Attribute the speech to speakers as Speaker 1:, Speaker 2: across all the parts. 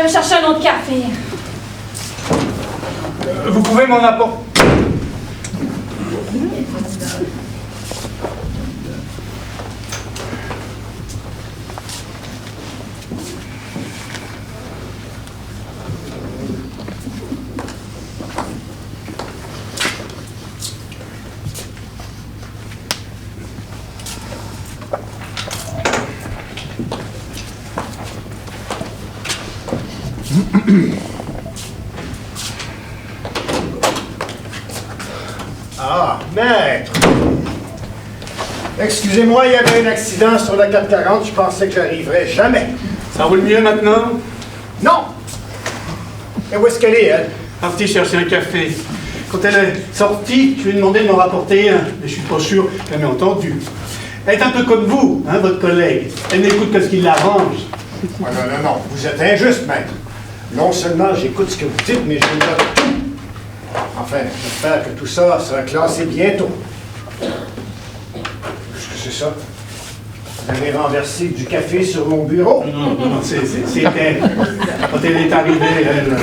Speaker 1: me chercher un autre café.
Speaker 2: Vous pouvez m'en apporter.
Speaker 3: Ah, maître! Excusez-moi, il y avait un accident sur la 440, je pensais que j'arriverais jamais.
Speaker 2: Ça roule mieux maintenant?
Speaker 3: Non! Et où est-ce qu'elle est, elle?
Speaker 2: Partie chercher un café. Quand elle est sortie, je lui ai demandé de m'en rapporter un, mais je suis pas sûr qu'elle m'ait entendu. Elle est un peu comme vous, hein, votre collègue. Elle n'écoute que ce qui l'arrange.
Speaker 3: Ah, non, vous êtes injuste, maître. Non seulement j'écoute ce que vous dites, mais je note tout. Enfin, j'espère que tout ça sera classé bientôt. Qu'est-ce que c'est ça? Vous avez renversé du café sur mon bureau?
Speaker 2: Non, c'est elle. Quand elle est arrivée, elle...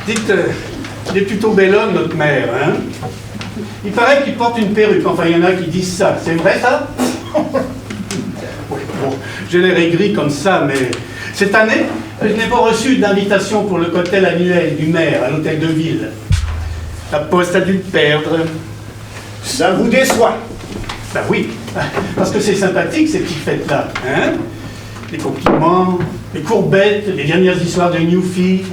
Speaker 2: Dites, il est plutôt bel homme, notre mère, hein? Il paraît qu'il porte une perruque. Enfin, il y en a qui disent ça. C'est vrai, ça? Oui, bon, j'ai l'air aigri comme ça, mais... Cette année, je n'ai pas reçu d'invitation pour le cocktail annuel du maire à l'hôtel de ville. La poste a dû le perdre.
Speaker 3: Ça vous déçoit?
Speaker 2: Ben oui, parce que c'est sympathique, ces petites fêtes-là, hein? Les compliments, les courbettes, les dernières histoires de Newfie.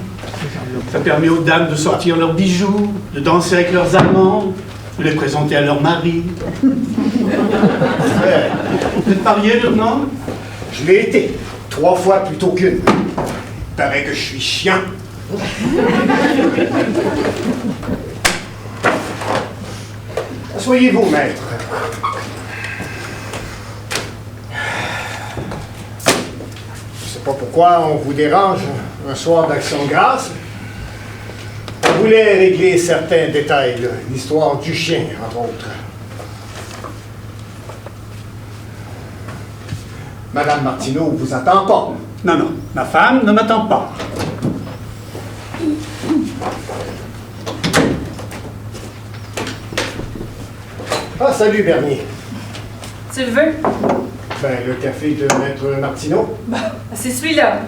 Speaker 2: Ça permet aux dames de sortir leurs bijoux, de danser avec leurs amants, de les présenter à leur mari. Vous êtes marié, lieutenant?
Speaker 3: Je l'ai été. 3 fois plutôt qu'une. Il paraît que je suis chiant. Asseyez-vous, maître. Je ne sais pas pourquoi on vous dérange un soir d'Action de grâce. On voulait régler certains détails, là. L'histoire du chien, entre autres. Madame Martineau vous attend pas.
Speaker 2: Non, non, ma femme ne m'attend pas.
Speaker 3: Ah, salut Bernier.
Speaker 1: Tu le veux?
Speaker 3: Ben, le café de Maître Martineau.
Speaker 1: C'est celui-là.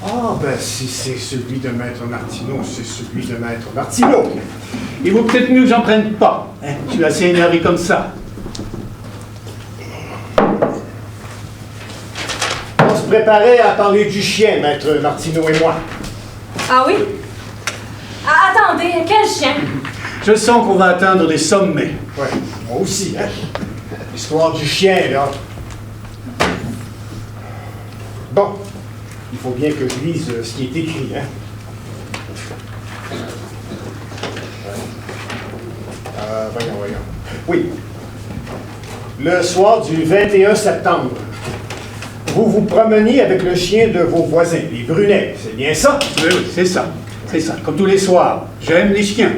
Speaker 3: Ah, ben, si c'est celui de Maître Martineau, c'est celui de Maître Martineau.
Speaker 2: Il vaut peut-être mieux que j'en prenne pas. Hein? Je suis assez énervé comme ça.
Speaker 3: On se préparait à parler du chien, Maître Martineau et moi.
Speaker 1: Ah oui? Ah, attendez, quel chien?
Speaker 2: Je sens qu'on va atteindre des sommets.
Speaker 3: Ouais, moi aussi, hein. L'histoire du chien, là. Bon, il faut bien que je lise ce qui est écrit, hein. Voyons. Oui. Le soir du 21 septembre, vous vous promeniez avec le chien de vos voisins, les Brunets, c'est bien ça?
Speaker 2: Oui, c'est ça. C'est ça. Comme tous les soirs. J'aime les chiens.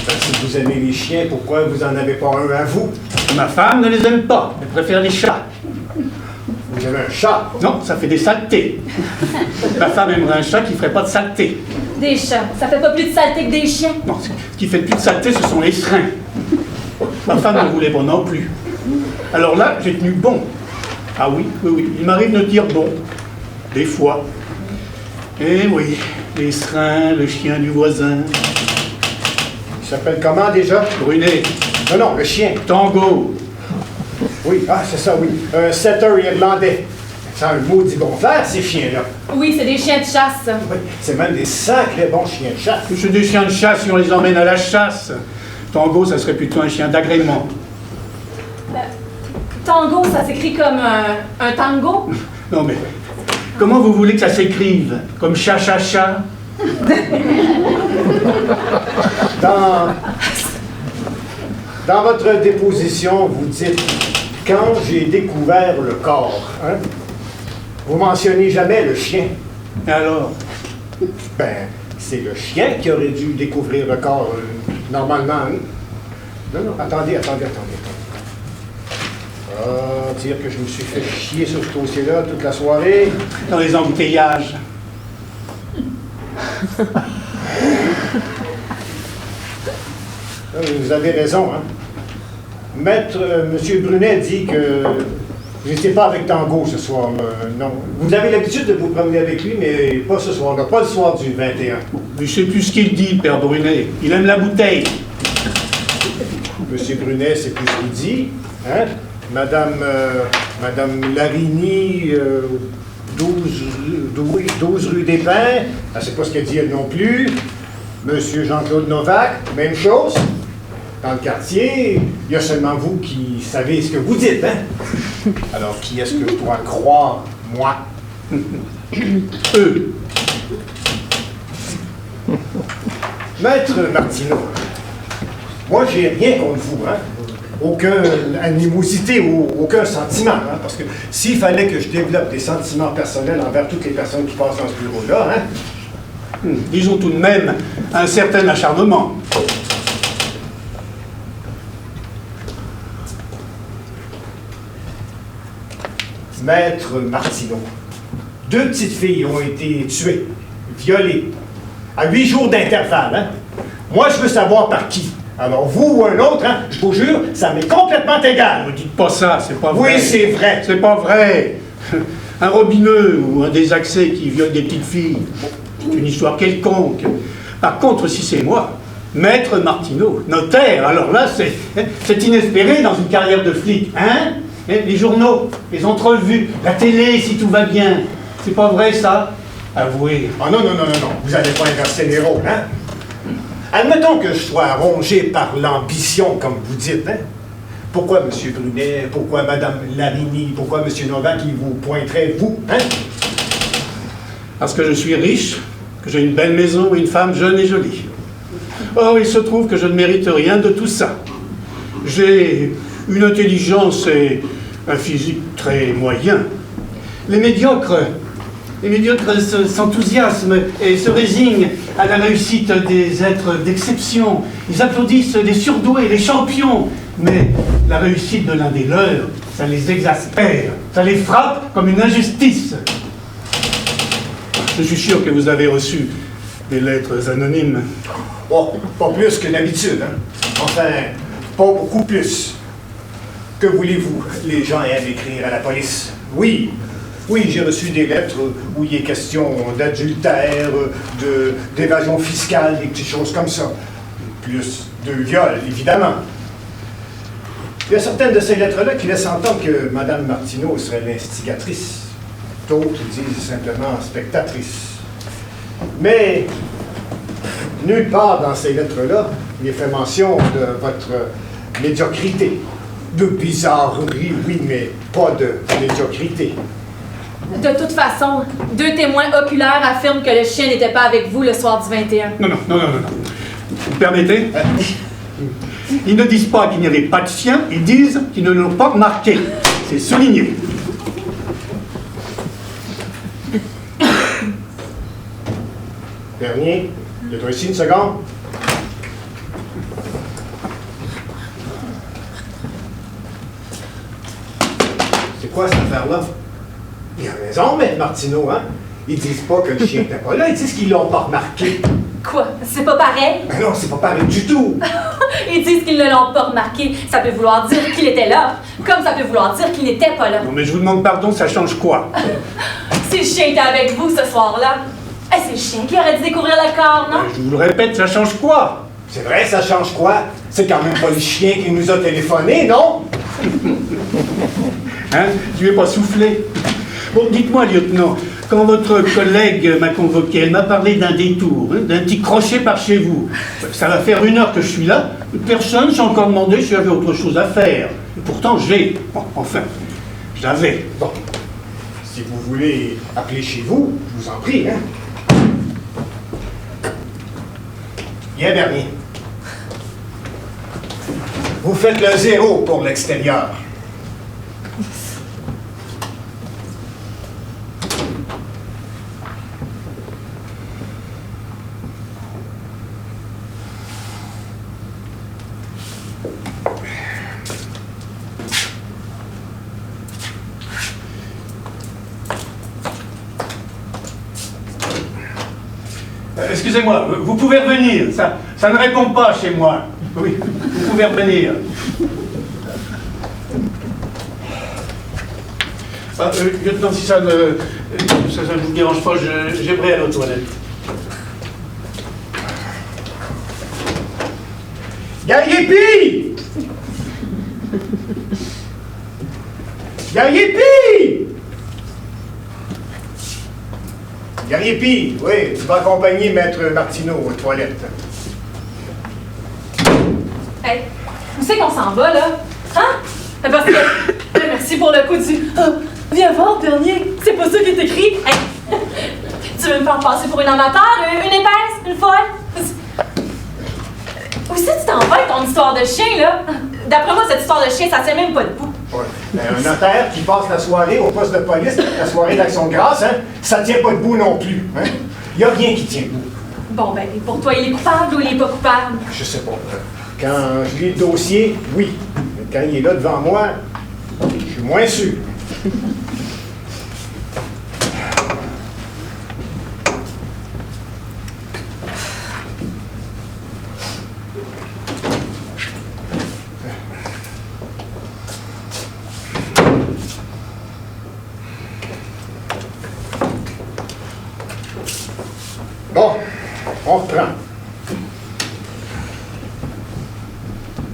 Speaker 3: Ben, si vous aimez les chiens, pourquoi vous n'en avez pas un à vous?
Speaker 2: Ma femme ne les aime pas. Elle préfère les chats.
Speaker 3: Vous avez un chat?
Speaker 2: Non, ça fait des saletés. Ma femme aimerait un chat qui ne ferait pas de saleté.
Speaker 1: Des chats. Ça fait pas plus de saleté que des chiens.
Speaker 2: Non, ce qui fait plus de saleté, ce sont les serins. Ma femme ne voulait pas non plus. Alors là, j'ai tenu bon. Ah oui. Il m'arrive de dire bon. Des fois. Eh oui, les serins, le chien du voisin.
Speaker 3: Il s'appelle comment déjà?
Speaker 2: Brunet.
Speaker 3: Non, le chien.
Speaker 2: Tango.
Speaker 3: Oui, c'est ça, oui. Un setter irlandais. Ça a un maudit bon faire, ces chiens-là.
Speaker 1: Oui, c'est des chiens de chasse.
Speaker 3: Oui, c'est même des sacrés bons chiens de chasse.
Speaker 2: C'est des chiens de chasse si on les emmène à la chasse. Tango, ça serait plutôt un chien d'agrément.
Speaker 1: Tango, ça s'écrit comme un tango?
Speaker 2: Non mais, comment vous voulez que ça s'écrive? Comme cha-cha-cha?
Speaker 3: Dans votre déposition, vous dites « quand j'ai découvert le corps hein? ». Vous mentionnez jamais le chien.
Speaker 2: Et alors?
Speaker 3: Ben, c'est le chien qui aurait dû découvrir le corps, normalement. Hein? Non, attendez. Ah, dire que je me suis fait chier sur ce dossier-là toute la soirée.
Speaker 2: Dans les embouteillages.
Speaker 3: Vous avez raison, hein. Maître, M. Brunet dit que vous n'étiez pas avec Tango ce soir. Non. Vous avez l'habitude de vous promener avec lui, mais pas ce soir-là, pas le soir du 21.
Speaker 2: Mais je sais plus ce qu'il dit, le père Brunet. Il aime la bouteille.
Speaker 3: M. Brunet, c'est plus ce qu'il dit. Hein? Madame Larigny, 12 rue des Pins, elle ne sait pas ce qu'elle dit elle non plus. Monsieur Jean-Claude Novak, même chose. Dans le quartier, il y a seulement vous qui savez ce que vous dites, hein? Alors, qui est-ce que je dois croire, moi?
Speaker 2: Eux.
Speaker 3: Maître Martineau, moi, j'ai rien contre vous, hein? Aucune animosité ou aucun sentiment, hein? Parce que s'il fallait que je développe des sentiments personnels envers toutes les personnes qui passent dans ce bureau-là, hein?
Speaker 2: Disons tout de même un certain acharnement.
Speaker 3: Maître Martineau, 2 petites filles ont été tuées, violées, à 8 jours d'intervalle, hein? Moi, je veux savoir par qui. Alors, vous ou un autre, hein, je vous jure, ça m'est complètement égal.
Speaker 2: Ne dites pas ça, c'est pas vrai.
Speaker 3: Oui, c'est vrai.
Speaker 2: C'est pas vrai. Un robineux ou un désaxé qui viole des petites filles, c'est une histoire quelconque. Par contre, si c'est moi, Maître Martineau, notaire, alors là, c'est inespéré dans une carrière de flic, hein? Les journaux, les entrevues, la télé, si tout va bien. C'est pas vrai, ça? Avouez.
Speaker 3: Ah non, vous n'allez pas inverser les rôles, hein? Admettons que je sois rongé par l'ambition, comme vous dites, hein? Pourquoi M. Brunet, pourquoi Mme Larigny, pourquoi M. Novak, qui vous pointerait, vous, hein?
Speaker 2: Parce que je suis riche, que j'ai une belle maison et une femme jeune et jolie. Or, il se trouve que je ne mérite rien de tout ça. J'ai une intelligence et un physique très moyen. Les médiocres s'enthousiasment et se résignent à la réussite des êtres d'exception. Ils applaudissent les surdoués, les champions. Mais la réussite de l'un des leurs, ça les exaspère, ça les frappe comme une injustice. Je suis sûr que vous avez reçu des lettres anonymes.
Speaker 3: Oh, pas plus que d'habitude, hein? Enfin, pas beaucoup plus. Que voulez-vous? Les gens aiment écrire à la police. Oui, j'ai reçu des lettres où il est question d'adultère, d'évasion fiscale, des petites choses comme ça. Plus de viol, évidemment. Il y a certaines de ces lettres-là qui laissent entendre que Mme Martineau serait l'instigatrice. D'autres disent simplement spectatrice. Mais nulle part dans ces lettres-là, il est fait mention de votre médiocrité. De bizarrerie, oui, mais pas de médiocrité.
Speaker 1: De toute façon, 2 témoins oculaires affirment que le chien n'était pas avec vous le soir du 21.
Speaker 2: Non. Vous permettez? Ils ne disent pas qu'il n'y avait pas de chien, ils disent qu'ils ne l'ont pas remarqué. C'est souligné.
Speaker 3: Bernier, fais-toi ici une seconde. C'est quoi cette affaire-là? Il a raison, Maître Martineau, hein? Ils disent pas que le chien n'était pas là, ils disent qu'ils l'ont pas remarqué.
Speaker 1: Quoi? C'est pas pareil?
Speaker 3: Ben non, c'est pas pareil du tout.
Speaker 1: Ils disent qu'ils ne l'ont pas remarqué. Ça peut vouloir dire qu'il était là, comme ça peut vouloir dire qu'il n'était pas là.
Speaker 2: Non, mais je vous demande pardon, ça change quoi?
Speaker 1: Si le chien était avec vous ce soir-là, c'est le chien qui aurait dû découvrir le corps, non?
Speaker 2: Je vous le répète, ça change quoi?
Speaker 3: C'est vrai, ça change quoi? C'est quand même pas le chien qui nous a téléphoné, non?
Speaker 2: Hein? Je lui ai pas soufflé. Bon, dites-moi, lieutenant, quand votre collègue m'a convoqué, elle m'a parlé d'un détour, hein, d'un petit crochet par chez vous. Ça va faire 1 heure que je suis là. Personne ne s'est encore demandé si j'avais autre chose à faire. Et pourtant, j'avais.
Speaker 3: Bon, si vous voulez appeler chez vous, je vous en prie, hein? Bien, Bernier. Vous faites le 0 pour l'extérieur.
Speaker 2: Excusez-moi, vous pouvez revenir. Ça ne répond pas chez moi. Oui, vous pouvez revenir. Lieutenant, si ça ne vous dérange pas, j'aimerais aller aux toilettes.
Speaker 3: Gariepi! Gariepi! Gariepi, oui, tu vas accompagner Maître Martineau aux toilettes.
Speaker 1: Hey, où c'est qu'on s'en va, là? Hein? Parce que... Merci pour le coup du... Oh, viens voir, Bernier. C'est pas ça qui est écrit. Hey, tu veux me faire passer pour une amateur, une épaisse, une folle? Où c'est que tu t'en vas avec ton histoire de chien, là? D'après moi, cette histoire de chien, ça tient même pas debout.
Speaker 3: Ouais. Un notaire qui passe la soirée au poste de police, la soirée d'action de grâce, hein, ça tient pas debout non plus. Hein? Il n'y a rien qui tient debout.
Speaker 1: Bon, ben, pour toi, il est coupable ou il est pas coupable?
Speaker 3: Je sais pas. Quand je lis le dossier, oui. Mais quand il est là devant moi, je suis moins sûr. Bon, on reprend.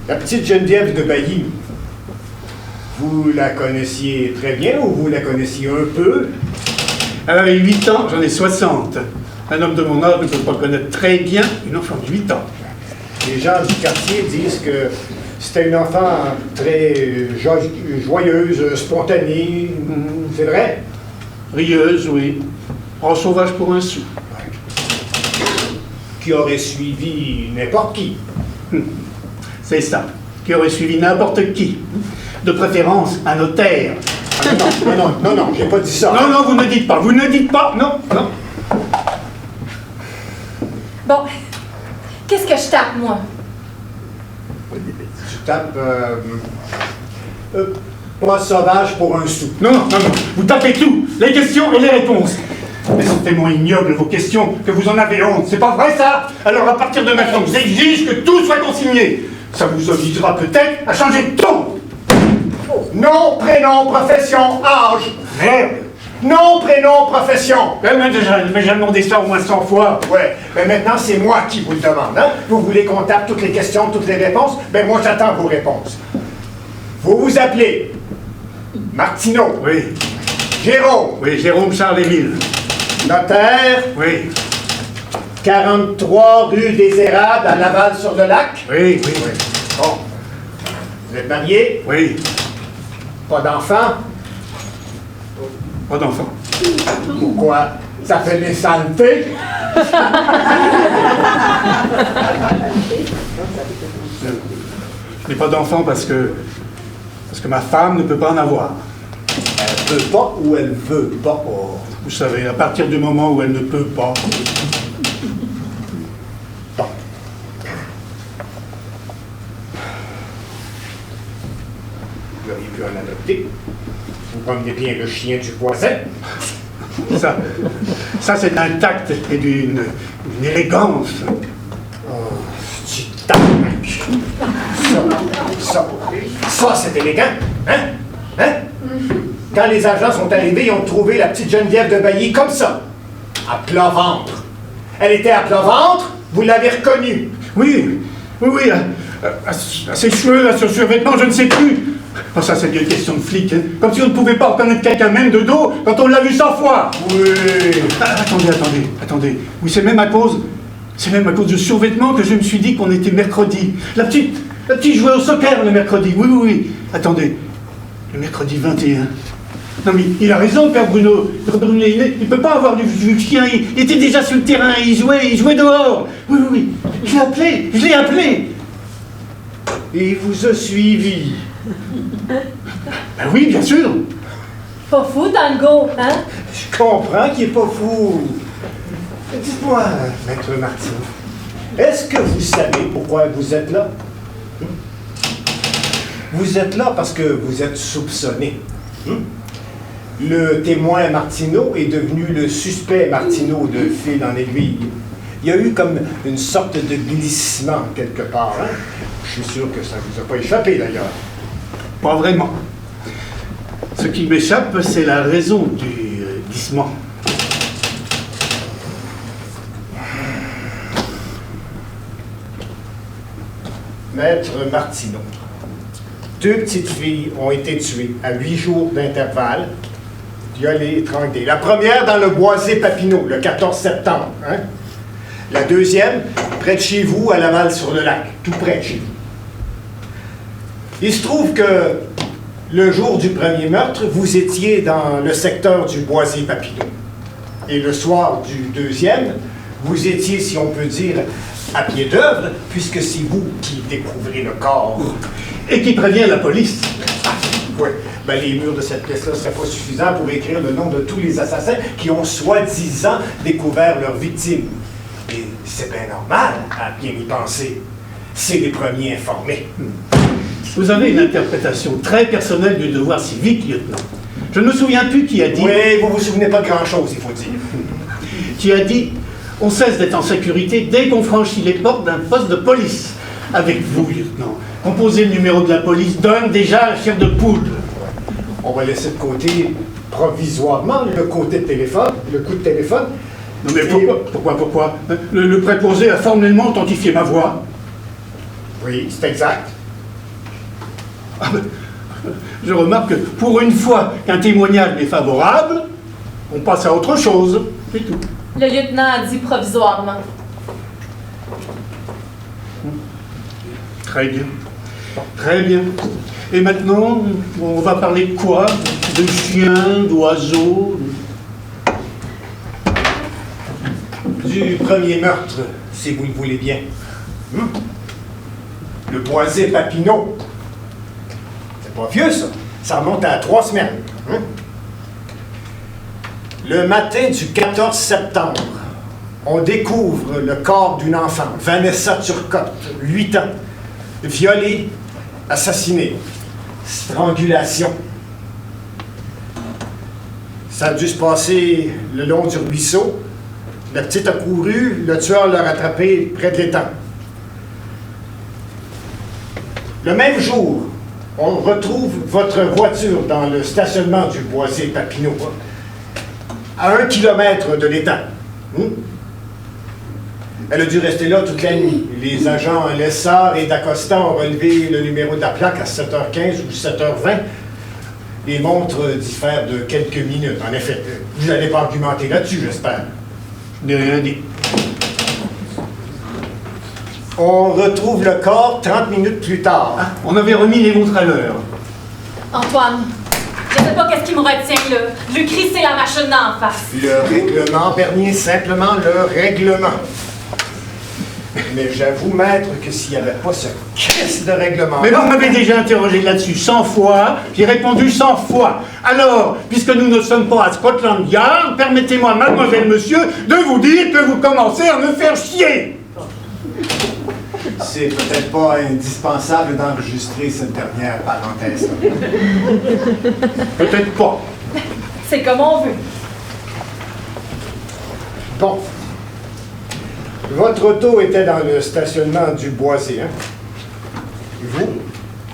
Speaker 3: La petite Geneviève de Bailly, vous la connaissiez très bien ou vous la connaissiez un peu?
Speaker 2: Elle avait 8 ans, j'en ai 60. Un homme de mon âge ne peut pas connaître très bien une enfant de 8 ans.
Speaker 3: Les gens du quartier disent que c'était une enfant très joyeuse, spontanée. C'est vrai?
Speaker 2: Rieuse, oui. En sauvage pour un sou.
Speaker 3: Qui aurait suivi n'importe qui.
Speaker 2: C'est ça. Qui aurait suivi n'importe qui. De préférence, un notaire.
Speaker 3: Ah, non, j'ai pas dit ça.
Speaker 2: Non, vous ne dites pas, non.
Speaker 1: Bon, qu'est-ce que je tape, moi?
Speaker 3: Tu tapes pas sauvage pour un sou.
Speaker 2: Non, vous tapez tout, les questions et les réponses. Mais c'est tellement ignoble vos questions que vous en avez honte. C'est pas vrai ça? Alors à partir de maintenant, j'exige que tout soit consigné. Ça vous obligera peut-être à changer de ton.
Speaker 3: Nom, prénom, profession, âge.
Speaker 2: Merde.
Speaker 3: Nom, prénom, profession.
Speaker 2: Mais j'ai demandé ça au moins 100 fois.
Speaker 3: Ouais, mais maintenant c'est moi qui vous le demande. Hein? Vous voulez qu'on tape toutes les questions, toutes les réponses? Ben moi j'attends vos réponses. Vous vous appelez Martineau.
Speaker 2: Oui.
Speaker 3: Jérôme.
Speaker 2: Oui, Jérôme Charles-Émile.
Speaker 3: Notaire.
Speaker 2: Oui.
Speaker 3: 43 rue des Érables à Laval-sur-le-Lac.
Speaker 2: Oui.
Speaker 3: Bon. Vous êtes marié?
Speaker 2: Oui.
Speaker 3: Pas d'enfant?
Speaker 2: Pas d'enfant.
Speaker 3: Pourquoi? Ça fait des saletés?
Speaker 2: Je n'ai pas d'enfant parce que ma femme ne peut pas en avoir.
Speaker 3: Elle peut pas ou elle veut pas? Oh.
Speaker 2: Vous savez, à partir du moment où elle ne peut pas.
Speaker 3: Bon. Vous auriez pu en adopter. Vous promenez bien le chien du voisin.
Speaker 2: Ça c'est un tact et d'une élégance.
Speaker 3: Oh, tu tabac. Ça, c'est élégant. Hein? Quand les agents sont arrivés, ils ont trouvé la petite Geneviève de Bailly comme ça, à plat ventre. Elle était à plat ventre, vous l'avez reconnue.
Speaker 2: Oui, à ses cheveux, à son survêtement, je ne sais plus. Oh, ça, c'est une question de flic, hein. Comme si on ne pouvait pas reconnaître quelqu'un même de dos quand on l'a vu 100 fois.
Speaker 3: Oui.
Speaker 2: Attendez. Oui, c'est même à cause du survêtement que je me suis dit qu'on était mercredi. La petite jouait au soccer le mercredi. Oui. Attendez, le mercredi 21. Non mais il a raison, Père Bruno. Il ne peut pas avoir du chien. Il était déjà sur le terrain, il jouait dehors. Oui. Je l'ai appelé.
Speaker 3: Et il vous a suivi.
Speaker 2: Ben oui, bien sûr.
Speaker 1: Pas fou, Tango, hein?
Speaker 3: Je comprends qu'il n'est pas fou. Dites-moi, Maître Martin, est-ce que vous savez pourquoi vous êtes là? Vous êtes là parce que vous êtes soupçonné. Le témoin Martineau est devenu le suspect Martineau de fil en aiguille. Il y a eu comme une sorte de glissement quelque part. Hein? Je suis sûr que ça ne vous a pas échappé d'ailleurs.
Speaker 2: Pas vraiment. Ce qui m'échappe, c'est la raison du glissement.
Speaker 3: Maître Martineau, 2 petites filles ont été tuées à 8 jours d'intervalle, violées, étranglées. La première dans le boisé Papineau, le 14 septembre. Hein? La deuxième, près de chez vous, à Laval-sur-le-Lac, tout près de chez vous. Il se trouve que le jour du premier meurtre, vous étiez dans le secteur du boisé Papineau. Et le soir du deuxième, vous étiez, si on peut dire, à pied d'œuvre, puisque c'est vous qui découvrez le corps.
Speaker 2: Et qui prévient la police.
Speaker 3: Oui. Ben, les murs de cette pièce-là ne seraient pas suffisants pour écrire le nom de tous les assassins qui ont soi-disant découvert leurs victimes. Et c'est bien normal, à bien y penser. C'est les premiers informés.
Speaker 2: Vous avez une interprétation très personnelle du devoir civique, lieutenant. Je ne me souviens plus qui a dit...
Speaker 3: Oui, vous ne vous souvenez pas de grand-chose, il faut dire.
Speaker 2: Qui a dit... On cesse d'être en sécurité dès qu'on franchit les portes d'un poste de police. Avec vous, lieutenant. Composer le numéro de la police donne déjà la chair de poule.
Speaker 3: On va laisser de côté provisoirement le côté téléphone, le coup de téléphone.
Speaker 2: Non mais pourquoi le préposé a formellement authentifié ma voix.
Speaker 3: Oui, c'est exact.
Speaker 2: Ah ben, je remarque que pour une fois qu'un témoignage m'est favorable, on passe à autre chose. C'est tout.
Speaker 1: Le lieutenant a dit provisoirement.
Speaker 2: Très bien. Très bien. Et maintenant, on va parler de quoi? De chiens, d'oiseaux?
Speaker 3: Du premier meurtre, si vous le voulez bien. Le boisé Papineau. C'est pas vieux, ça. Ça remonte à 3 semaines. Le matin du 14 septembre, on découvre le corps d'une enfant, Vanessa Turcotte, 8 ans, violée, assassinée, strangulation. Ça a dû se passer le long du ruisseau. La petite a couru, le tueur l'a rattrapée près de l'étang. Le même jour, on retrouve votre voiture dans le stationnement du boisé Papineau, à 1 kilomètre de l'étang. Elle a dû rester là toute la nuit. Les agents Lessard et d'Acosta ont relevé le numéro de la plaque à 7h15 ou 7h20. Les montres diffèrent de quelques minutes. En effet, vous n'allez pas argumenter là-dessus, j'espère.
Speaker 2: Je n'ai rien dit.
Speaker 3: On retrouve le corps 30 minutes plus tard.
Speaker 2: Ah, on avait remis les montres à l'heure.
Speaker 1: Antoine, je ne sais pas qu'est-ce qui me retient là. Je lui crie, c'est la machine d'en face.
Speaker 3: Le règlement, Bernier, simplement le règlement. Mais j'avoue, maître, que s'il n'y avait pas ce Christ de règlement...
Speaker 2: Mais vous m'avez déjà interrogé là-dessus 100 fois, j'ai répondu 100 fois. Alors, puisque nous ne sommes pas à Scotland Yard, permettez-moi, mademoiselle, monsieur, de vous dire que vous commencez à me faire chier.
Speaker 3: C'est peut-être pas indispensable d'enregistrer cette dernière parenthèse.
Speaker 2: Peut-être pas.
Speaker 1: C'est comme on veut.
Speaker 3: Bon. Votre auto était dans le stationnement du boisé, hein? Et vous?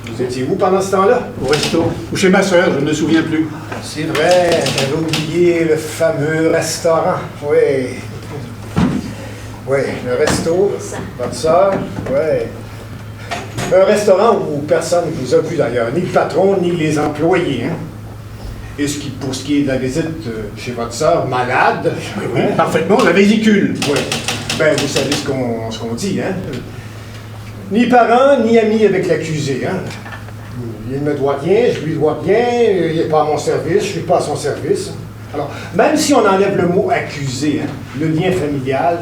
Speaker 3: Vous étiez où pendant ce temps-là?
Speaker 2: Au resto. Ou chez ma sœur, je ne me souviens plus.
Speaker 3: C'est vrai, j'avais oublié le fameux restaurant. Oui. Oui, le resto, votre sœur, oui. Un restaurant où personne ne vous a vu d'ailleurs, ni le patron, ni les employés, hein? Et pour ce qui est de la visite chez votre sœur, malade...
Speaker 2: Oui, parfaitement, la vésicule.
Speaker 3: Oui. Ben, vous savez ce qu'on dit, hein? Ni parent, ni ami avec l'accusé, hein? Il ne me doit rien, je lui dois rien, il n'est pas à mon service, je ne suis pas à son service. Alors, même si on enlève le mot accusé, hein, le lien familial...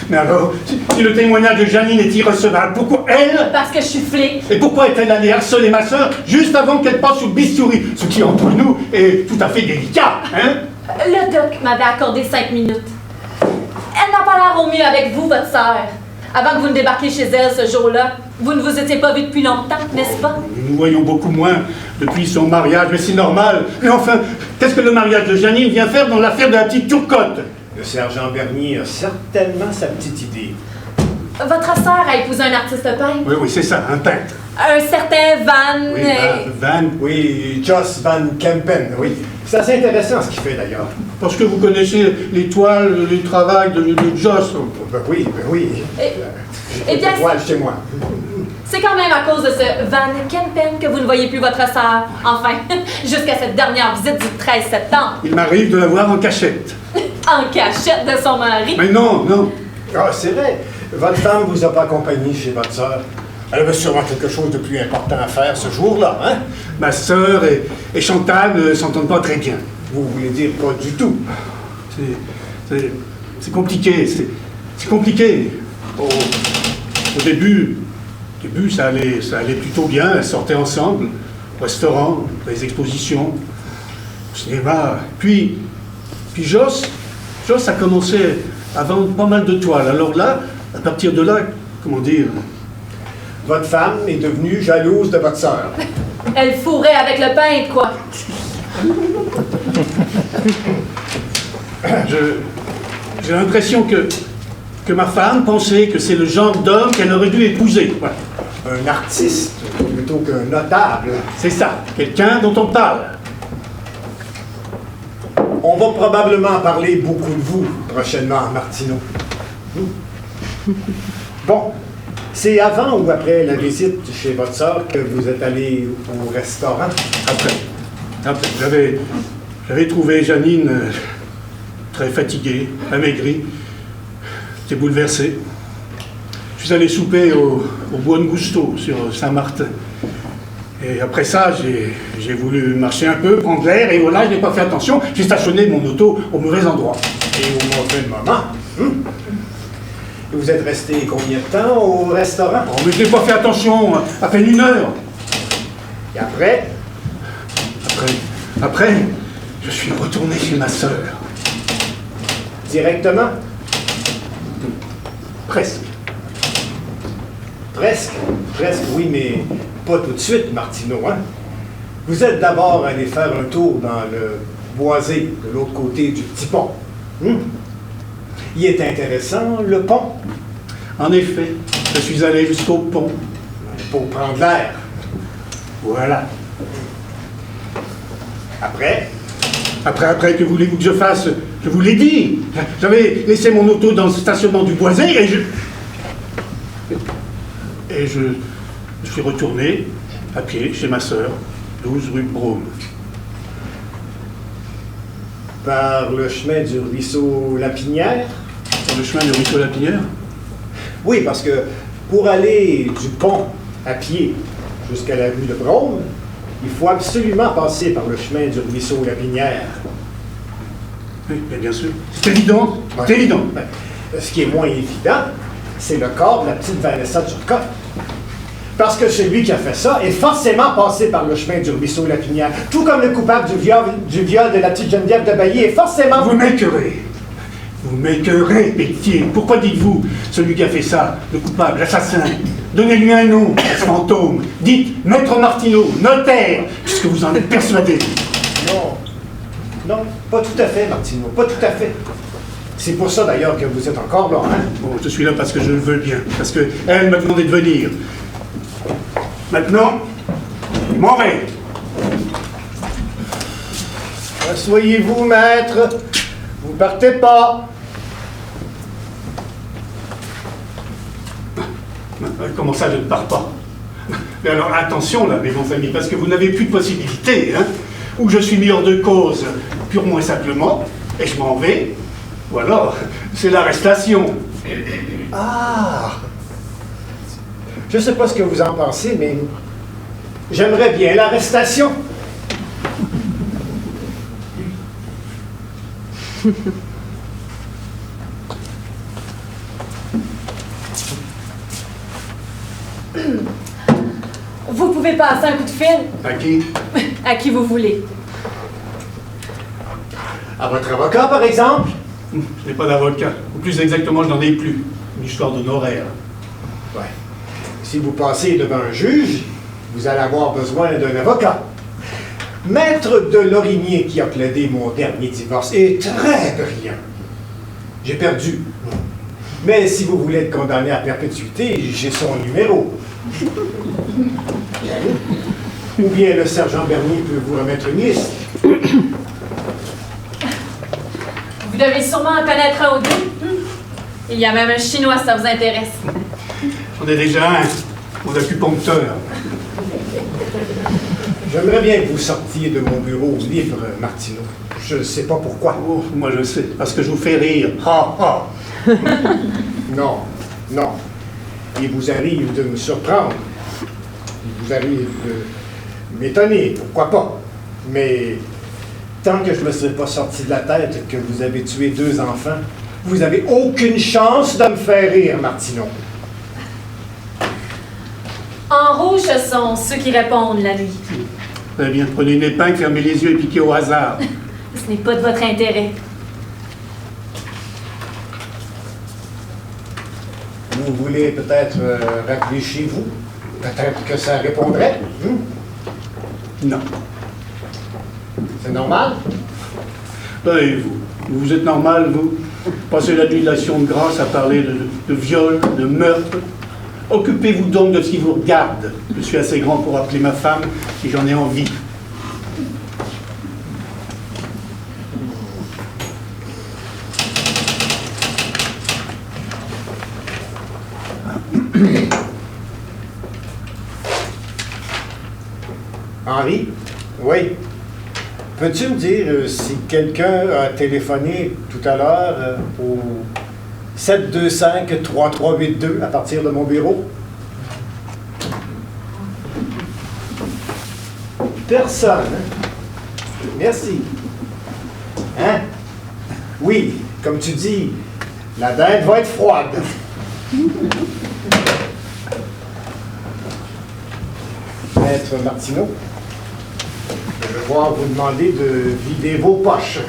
Speaker 2: Mais alors, si le témoignage de Janine est irrecevable, pourquoi elle...
Speaker 1: Parce que je suis flic.
Speaker 2: Et pourquoi est-elle allée harceler ma sœur juste avant qu'elle passe sous le bistouri? Ce qui, entre nous, est tout à fait délicat, hein?
Speaker 1: Le doc m'avait accordé 5 minutes. Elle n'a pas l'air au mieux avec vous, votre sœur. Avant que vous ne débarquiez chez elle ce jour-là, vous ne vous étiez pas vus depuis longtemps, n'est-ce pas?
Speaker 2: Nous nous voyons beaucoup moins depuis son mariage, mais c'est normal. Mais enfin, qu'est-ce que le mariage de Janine vient faire dans l'affaire de la petite Turcotte?
Speaker 3: Le sergent Bernier a certainement sa petite idée.
Speaker 1: Votre sœur a épousé un artiste peintre.
Speaker 2: Oui, c'est ça, un peintre.
Speaker 1: Un certain Van...
Speaker 2: Oui, Van.
Speaker 3: Oui, Jos Van Kempen, oui. C'est assez intéressant ce qu'il fait d'ailleurs.
Speaker 2: Parce que vous connaissez les toiles, les travaux de Joss.
Speaker 3: Ben oui.
Speaker 1: Eh bien,
Speaker 3: des toiles chez moi.
Speaker 1: c'est quand même à cause de ce Van Kempen que vous ne voyez plus votre sœur. Enfin, jusqu'à cette dernière visite du 13 septembre.
Speaker 2: Il m'arrive de la voir en cachette.
Speaker 1: En cachette de son mari.
Speaker 2: Mais non.
Speaker 3: Ah, c'est vrai. Votre femme vous a pas accompagné chez votre sœur. Elle avait sûrement quelque chose de plus important à faire ce jour-là, hein?
Speaker 2: Ma sœur et Chantal ne s'entendent pas très bien.
Speaker 3: Vous voulez dire pas du tout?
Speaker 2: C'est compliqué, c'est compliqué. Au début, ça allait plutôt bien. Elles sortaient ensemble, au restaurant, les expositions, au cinéma. Puis Joss a commencé à vendre pas mal de toiles. Alors là, à partir de là, comment dire...
Speaker 3: Votre femme est devenue jalouse de votre sœur.
Speaker 1: Elle fourrait avec le peintre, quoi.
Speaker 2: J'ai l'impression que ma femme pensait que c'est le genre d'homme qu'elle aurait dû épouser. Voilà.
Speaker 3: Un artiste plutôt qu'un notable.
Speaker 2: C'est ça, quelqu'un dont on parle.
Speaker 3: On va probablement parler beaucoup de vous prochainement, Martineau. Bon, c'est avant ou après la visite chez votre sœur que vous êtes allé au restaurant?
Speaker 2: Après. J'avais trouvé Janine très fatiguée, amaigrie. J'étais bouleversé. Je suis allé souper au Buon Gusto sur Saint-Martin. Et après ça, j'ai voulu marcher un peu, prendre l'air, et voilà, je n'ai pas fait attention. J'ai stationné mon auto au mauvais endroit.
Speaker 3: Et au mauvais moment. Et vous êtes resté combien de temps au restaurant?
Speaker 2: Oh, mais je n'ai pas fait attention, à peine 1 heure.
Speaker 3: Et après?
Speaker 2: Après, je suis retourné chez ma sœur.
Speaker 3: Directement?
Speaker 2: Presque.
Speaker 3: Presque, oui, mais pas tout de suite, Martineau, hein? Vous êtes d'abord allé faire un tour dans le boisé, de l'autre côté du petit pont. Il est intéressant, le pont.
Speaker 2: En effet, je suis allé jusqu'au pont.
Speaker 3: Pour prendre l'air.
Speaker 2: Voilà.
Speaker 3: Après,
Speaker 2: que voulez-vous que je fasse? Je vous l'ai dit. J'avais laissé mon auto dans le stationnement du boisé et je suis retourné à pied chez ma sœur, 12 rue Brome.
Speaker 3: par le chemin du ruisseau Lapinière.
Speaker 2: Par le chemin du ruisseau Lapinière?
Speaker 3: Oui, parce que pour aller du pont à pied jusqu'à la rue de Brome, il faut absolument passer par le chemin du ruisseau Lapinière.
Speaker 2: Oui, bien sûr. C'est évident.
Speaker 3: Ouais.
Speaker 2: C'est évident.
Speaker 3: Ce qui est moins évident, c'est le corps de la petite Vanessa Turcotte. Parce que celui qui a fait ça est forcément passé par le chemin du ruisseau Lapinière. Tout comme le coupable du viol de la petite Geneviève de Bailly est forcément...
Speaker 2: Vous m'écœurez. Vous m'écœurez, pitié. Pourquoi dites-vous celui qui a fait ça, le coupable, l'assassin? Donnez-lui un nom, ce fantôme. Dites Maître Martineau, notaire, puisque vous en êtes persuadé.
Speaker 3: Non, pas tout à fait, Martineau, pas tout à fait. C'est pour ça d'ailleurs que vous êtes encore là, hein?
Speaker 2: Bon, je suis là parce que je le veux bien, parce qu'elle m'a demandé de venir. Maintenant, je m'en vais.
Speaker 3: Asseyez-vous, maître. Vous partez pas.
Speaker 2: Comment ça, je ne pars pas? Mais alors, attention là, mes bons amis, parce que vous n'avez plus de possibilité, hein? Ou je suis mis hors de cause, purement et simplement, et je m'en vais, ou alors, c'est l'arrestation.
Speaker 3: Ah! Je ne sais pas ce que vous en pensez, mais j'aimerais bien l'arrestation.
Speaker 1: Vous pouvez passer un coup de fil
Speaker 2: À qui?
Speaker 1: à qui vous voulez.
Speaker 3: À votre avocat, par exemple?
Speaker 2: Je n'ai pas d'avocat. Ou plus exactement, je n'en ai plus. Une histoire d'honoraire.
Speaker 3: Ouais. Si vous passez devant un juge, vous allez avoir besoin d'un avocat. Maître de Lorigné, qui a plaidé mon dernier divorce, est très brillant. J'ai perdu. Mais si vous voulez être condamné à perpétuité, j'ai son numéro. Ou bien le sergent Bernier peut vous remettre une liste.
Speaker 1: Vous devez sûrement en connaître un ou deux. Il y a même un Chinois si ça vous intéresse.
Speaker 2: J'en ai déjà un, mon acupuncteur.
Speaker 3: J'aimerais bien que vous sortiez de mon bureau libre, Martineau. Je ne sais pas pourquoi.
Speaker 2: Oh, moi je sais, parce que je vous fais rire.
Speaker 3: Ah, ah! Non, non. Il vous arrive de me surprendre. Il vous arrive de m'étonner, pourquoi pas. Mais tant que je ne me serai pas sorti de la tête que vous avez tué 2 enfants, vous n'avez aucune chance de me faire rire, Martineau.
Speaker 1: En rouge, ce sont ceux qui répondent la nuit.
Speaker 2: Très bien, prenez une épingle, fermez les yeux et piquez au hasard.
Speaker 1: Ce n'est pas de votre intérêt.
Speaker 3: Vous voulez peut-être rappeler chez vous? Peut-être que ça répondrait?
Speaker 2: Non.
Speaker 3: C'est normal?
Speaker 2: Ben, et vous? Vous êtes normal, vous? Passez la nuit de l'Action de grâce à parler de viol, de meurtre. Occupez-vous donc de ce qui vous regarde. Je suis assez grand pour appeler ma femme si j'en ai envie.
Speaker 3: Henri? Oui. Peux-tu me dire si quelqu'un a téléphoné tout à l'heure au 725-3382 à partir de mon bureau? Personne, hein? Merci. Hein? Oui, comme tu dis, la dinde va être froide. Maître Martineau, je vais devoir vous demander de vider vos poches.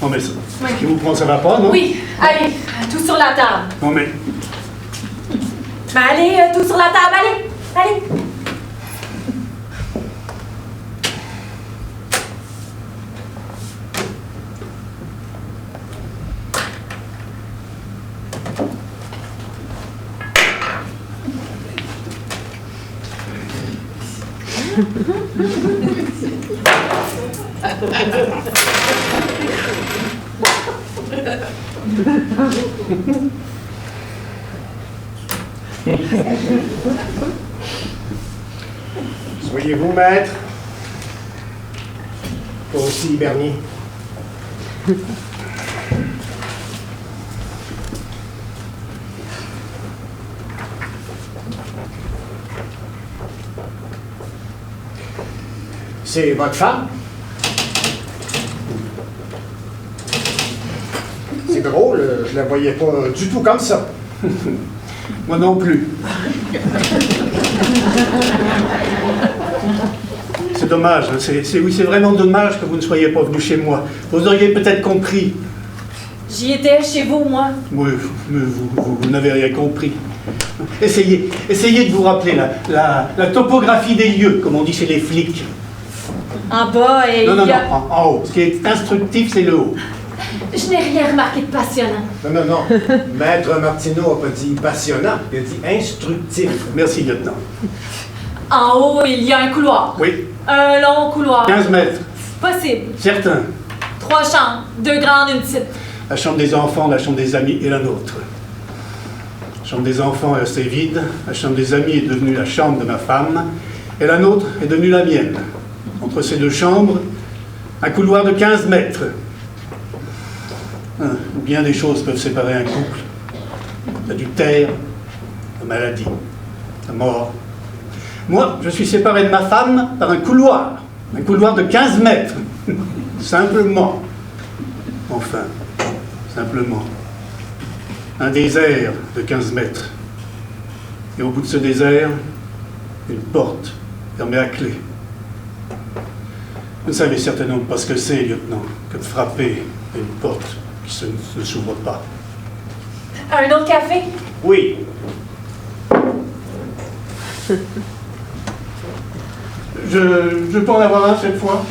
Speaker 2: Non, mais ça,
Speaker 1: Oui.
Speaker 2: ce qui vous prend, ça va pas, non?
Speaker 1: Oui, allez, tout sur la table.
Speaker 2: Non, mais
Speaker 1: Ben allez, tout sur la table, allez, allez.
Speaker 3: Soyez-vous maître. Toi aussi, Bernier. C'est votre femme? C'est drôle, je la voyais pas du tout comme ça.
Speaker 2: moi non plus. C'est dommage, hein, oui, c'est vraiment dommage que vous ne soyez pas venu chez moi. Vous auriez peut-être compris.
Speaker 1: J'y étais chez vous, moi.
Speaker 2: Oui, mais vous n'avez rien compris. Essayez de vous rappeler la topographie des lieux, comme on dit chez les flics.
Speaker 1: En bas, et
Speaker 2: Non,
Speaker 1: il y a...
Speaker 2: en haut. Ce qui est instructif, c'est le haut.
Speaker 1: Je n'ai rien remarqué de passionnant.
Speaker 3: Non. Maître Martineau n'a pas dit passionnant, il a dit instructif.
Speaker 2: Merci, lieutenant.
Speaker 1: En haut, il y a un couloir.
Speaker 2: Oui,
Speaker 1: Un long couloir.
Speaker 2: 15 mètres.
Speaker 1: Possible.
Speaker 2: Certain.
Speaker 1: 3 chambres, 2 grandes, une petite.
Speaker 2: La chambre des enfants, la chambre des amis et la nôtre. La chambre des enfants est restée vide. La chambre des amis est devenue la chambre de ma femme. Et la nôtre est devenue la mienne. Entre ces 2 chambres, un couloir de 15 mètres. Bien des choses peuvent séparer un couple. L'adultère, la maladie, la mort. Moi, je suis séparé de ma femme par un couloir de 15 mètres. Simplement. Enfin, simplement. Un désert de 15 mètres. Et au bout de ce désert, une porte fermée à clé. Vous ne savez certainement pas ce que c'est, lieutenant, que de frapper à une porte qui ne s'ouvre pas.
Speaker 1: Un autre café?
Speaker 3: Oui.
Speaker 2: Je peux en avoir un cette fois?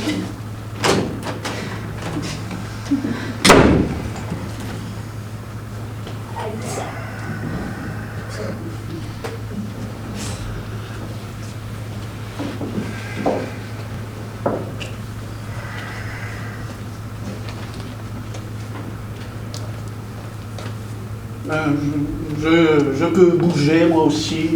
Speaker 2: Je peux bouger, moi aussi.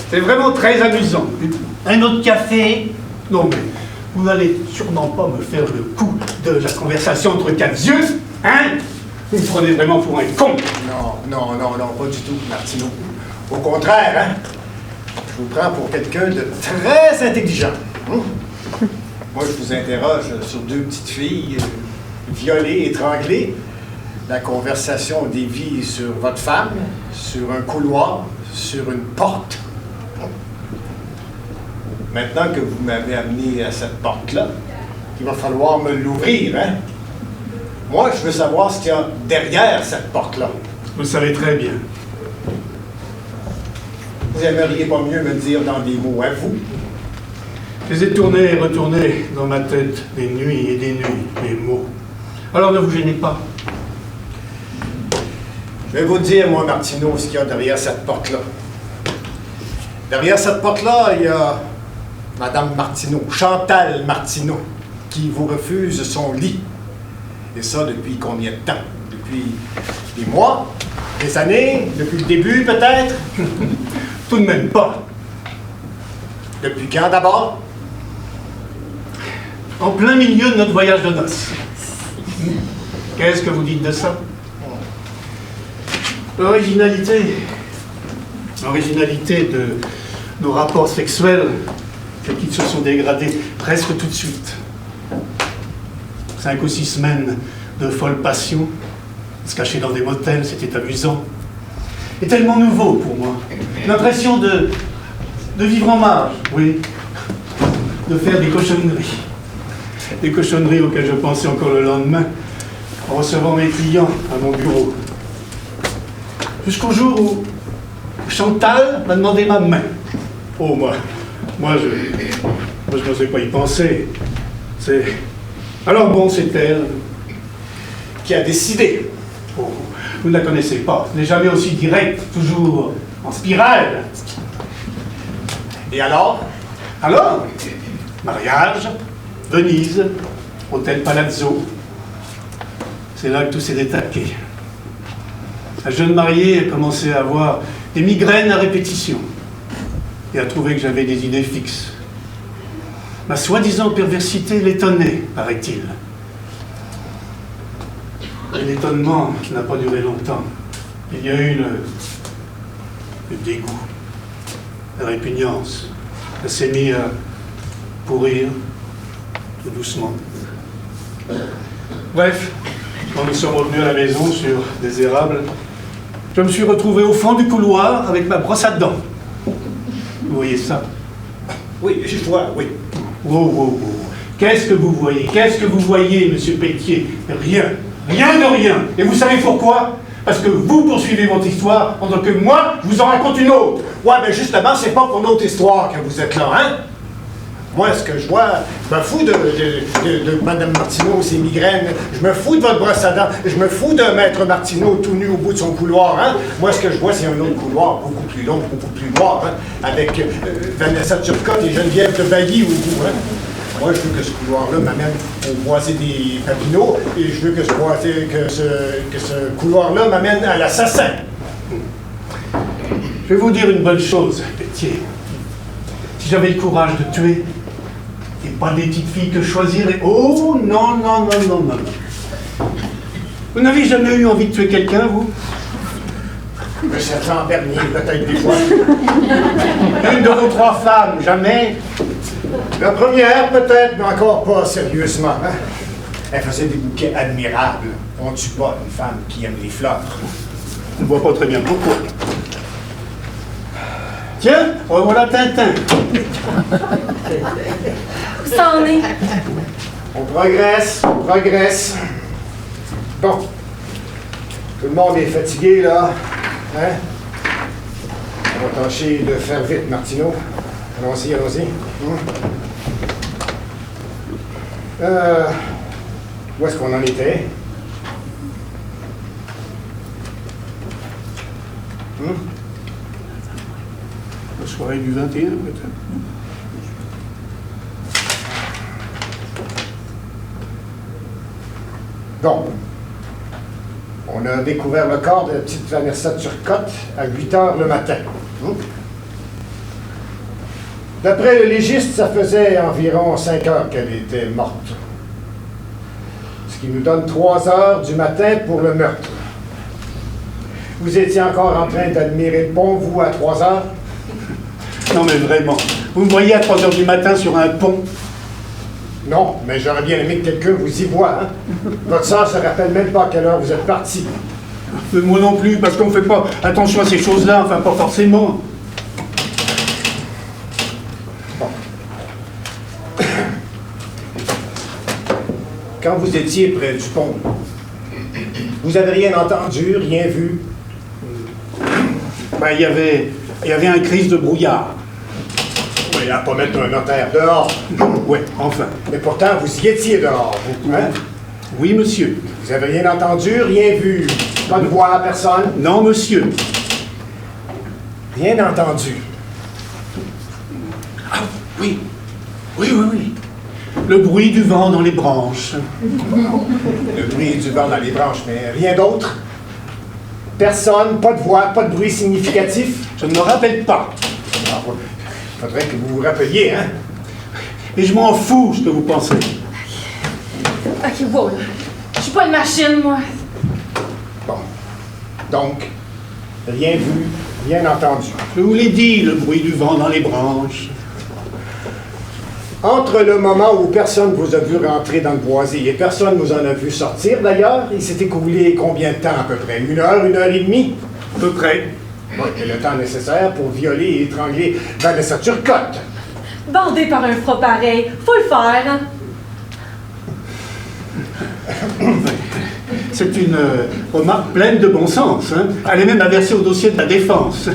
Speaker 2: C'est vraiment très amusant. Un autre café? Non, mais vous n'allez sûrement pas me faire le coup de la conversation entre quatre yeux, hein? Vous me prenez vraiment pour un con.
Speaker 3: Non, pas du tout, Martineau. Au contraire, hein? Je vous prends pour quelqu'un de très intelligent. Moi, je vous interroge sur deux petites filles violées, étranglées. La conversation dévie sur votre femme, sur un couloir, sur une porte. Maintenant que vous m'avez amené à cette porte-là, il va falloir me l'ouvrir, hein? Moi, je veux savoir ce qu'il y a derrière cette porte-là.
Speaker 2: Vous le savez très bien.
Speaker 3: Vous aimeriez pas mieux me dire dans des mots à vous?
Speaker 2: Je les ai tournés et retournés dans ma tête des nuits et des nuits, les mots. Alors ne vous gênez pas.
Speaker 3: Je vais vous dire, moi, Martineau, ce qu'il y a derrière cette porte-là. Derrière cette porte-là, il y a Madame Martineau, Chantal Martineau, qui vous refuse son lit. Et ça, depuis combien de temps? Depuis des mois? Des années? Depuis le début, peut-être?
Speaker 2: Tout de même pas.
Speaker 3: Depuis quand, d'abord?
Speaker 2: En plein milieu de notre voyage de noces. Qu'est-ce que vous dites de ça? L'originalité de nos rapports sexuels, c'est qu'ils se sont dégradés presque tout de suite. 5 ou 6 semaines de folle passion, se cacher dans des motels, c'était amusant. Et tellement nouveau pour moi. L'impression de vivre en marge, oui. De faire des cochonneries. Des cochonneries auxquelles je pensais encore le lendemain, en recevant mes clients à mon bureau. Jusqu'au jour où Chantal m'a demandé ma main. Oh, moi je n'osais pas y penser. Alors bon, c'est elle.
Speaker 3: Qui a décidé?
Speaker 2: Oh, vous ne la connaissez pas. Elle n'est jamais aussi directe, toujours en spirale.
Speaker 3: Et alors?
Speaker 2: Alors, mariage, Venise, hôtel Palazzo. C'est là que tout s'est détaqué. La jeune mariée a commencé à avoir des migraines à répétition et a trouvé que j'avais des idées fixes. Ma soi-disant perversité l'étonnait, paraît-il. Et l'étonnement n'a pas duré longtemps. Il y a eu le dégoût, la répugnance. Elle s'est mise à pourrir tout doucement. Bref, quand nous sommes revenus à la maison sur des érables, je me suis retrouvé au fond du couloir avec ma brosse à dents. Vous voyez ça?
Speaker 3: Oui, je vois, oui.
Speaker 2: Wow. Qu'est-ce que vous voyez? Qu'est-ce que vous voyez, monsieur Pelletier? Rien. Rien de rien. Et vous savez pourquoi? Parce que vous poursuivez votre histoire, pendant que moi, je vous en raconte une autre.
Speaker 3: Ouais, mais justement, c'est pas pour notre histoire que vous êtes là, hein? Moi, ce que je vois, je me fous de Mme Martineau, ses migraines. Je me fous de votre brosse à dents. Je me fous de Maître Martineau tout nu au bout de son couloir, hein? Moi, ce que je vois, c'est un autre couloir, beaucoup plus long, beaucoup plus noir, hein? Avec Vanessa Turcotte et Geneviève de Bailly au bout, hein? Moi, je veux que ce couloir-là m'amène au boisé des Papineaux et je veux que ce couloir-là m'amène à l'assassin.
Speaker 2: Je vais vous dire une bonne chose, Pelletier. Si j'avais le courage de tuer, et pas des petites filles que je choisirais. Oh, non. Vous n'avez jamais eu envie de tuer quelqu'un, vous?
Speaker 3: Le sergent Bernier, peut-être des fois.
Speaker 2: Une de vos 3 femmes, jamais?
Speaker 3: La première, peut-être, mais encore pas sérieusement. Hein? Elle faisait des bouquets admirables. On ne tue pas une femme qui aime les fleurs.
Speaker 2: Je ne vois pas très bien pourquoi. Tiens, revoilà Tintin.
Speaker 1: Où ça en est?
Speaker 3: On progresse. Bon. Tout le monde est fatigué, là. Hein? On va tâcher de faire vite, Martineau. Allons-y. Où est-ce qu'on en était?
Speaker 2: La soirée du 21, peut-être.
Speaker 3: Donc, on a découvert le corps de la petite Vanessa Turcotte à 8 heures le matin. D'après le légiste, ça faisait environ 5 heures qu'elle était morte. Ce qui nous donne 3 heures du matin pour le meurtre. Vous étiez encore en train d'admirer le pont, vous, à 3 heures?
Speaker 2: Non, mais vraiment. Vous me voyez à 3 heures du matin sur un pont?
Speaker 3: Non, mais j'aurais bien aimé que quelqu'un vous y voie, hein? Votre sœur se rappelle même pas à quelle heure vous êtes parti.
Speaker 2: Moi non plus, parce qu'on ne fait pas attention à ces choses-là, enfin pas forcément.
Speaker 3: Bon. Quand vous étiez près du pont, vous avez rien entendu, rien vu?
Speaker 2: Ben, il y avait un crise de brouillard.
Speaker 3: Oui, à pas mettre un notaire dehors.
Speaker 2: Oui, enfin.
Speaker 3: Mais pourtant, vous y étiez dehors, vous, hein?
Speaker 2: Oui, monsieur.
Speaker 3: Vous avez rien entendu, rien vu? Pas de voix, personne?
Speaker 2: Non, monsieur.
Speaker 3: Rien entendu.
Speaker 2: Ah, oui. Oui. Le bruit du vent dans les branches.
Speaker 3: Le bruit du vent dans les branches, mais rien d'autre? Personne, pas de voix, pas de bruit significatif?
Speaker 2: Je ne me rappelle pas.
Speaker 3: Ah, ouais. Faudrait que vous vous rappeliez, hein?
Speaker 2: Et je m'en fous, ce que vous pensez.
Speaker 1: Ok, wow, là. Je suis pas une machine, moi.
Speaker 3: Bon. Donc, rien vu, rien entendu.
Speaker 2: Je vous l'ai dit, le bruit du vent dans les branches.
Speaker 3: Entre le moment où personne vous a vu rentrer dans le boisier et personne vous en a vu sortir, d'ailleurs, il s'est écoulé combien de temps à peu près? 1 heure, 1 heure et demie?
Speaker 2: À peu près.
Speaker 3: Oui, et le temps nécessaire pour violer et étrangler Vanessa Turcotte.
Speaker 1: Bandé par un froid pareil, faut le faire, hein?
Speaker 2: C'est une remarque pleine de bon sens. Hein. Elle est même inversée au dossier de la défense.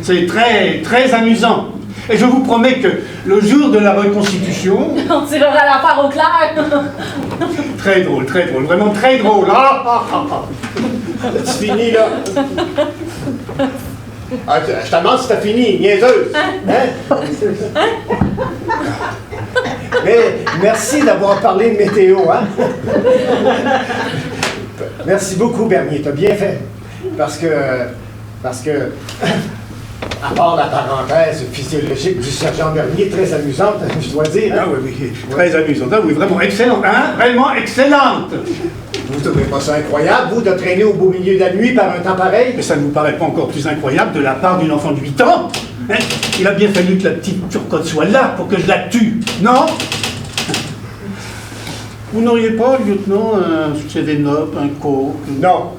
Speaker 2: C'est très, très amusant. Et je vous promets que le jour de la reconstitution...
Speaker 1: On tirera l'affaire au clair.
Speaker 2: Très drôle, vraiment très drôle.
Speaker 3: C'est fini, là. Ah, je te demande si t'as fini, niaiseuse. Hein? Mais merci d'avoir parlé de météo, hein? Merci beaucoup, Bernier, t'as bien fait. Parce que, à part la parenthèse physiologique du sergent Bernier, très amusante, je dois dire.
Speaker 2: Ah oui, très amusante. Ah oui, vraiment excellente, hein? Vraiment excellente!
Speaker 3: Vous ne trouvez pas ça incroyable, vous, de traîner au beau milieu de la nuit par un temps pareil?
Speaker 2: Mais ça ne vous paraît pas encore plus incroyable de la part d'une enfant de 8 ans? Hein? Il a bien fallu que la petite Turcotte soit là pour que je la tue, non? Vous n'auriez pas, lieutenant, un 7-up, un coke?
Speaker 3: Non.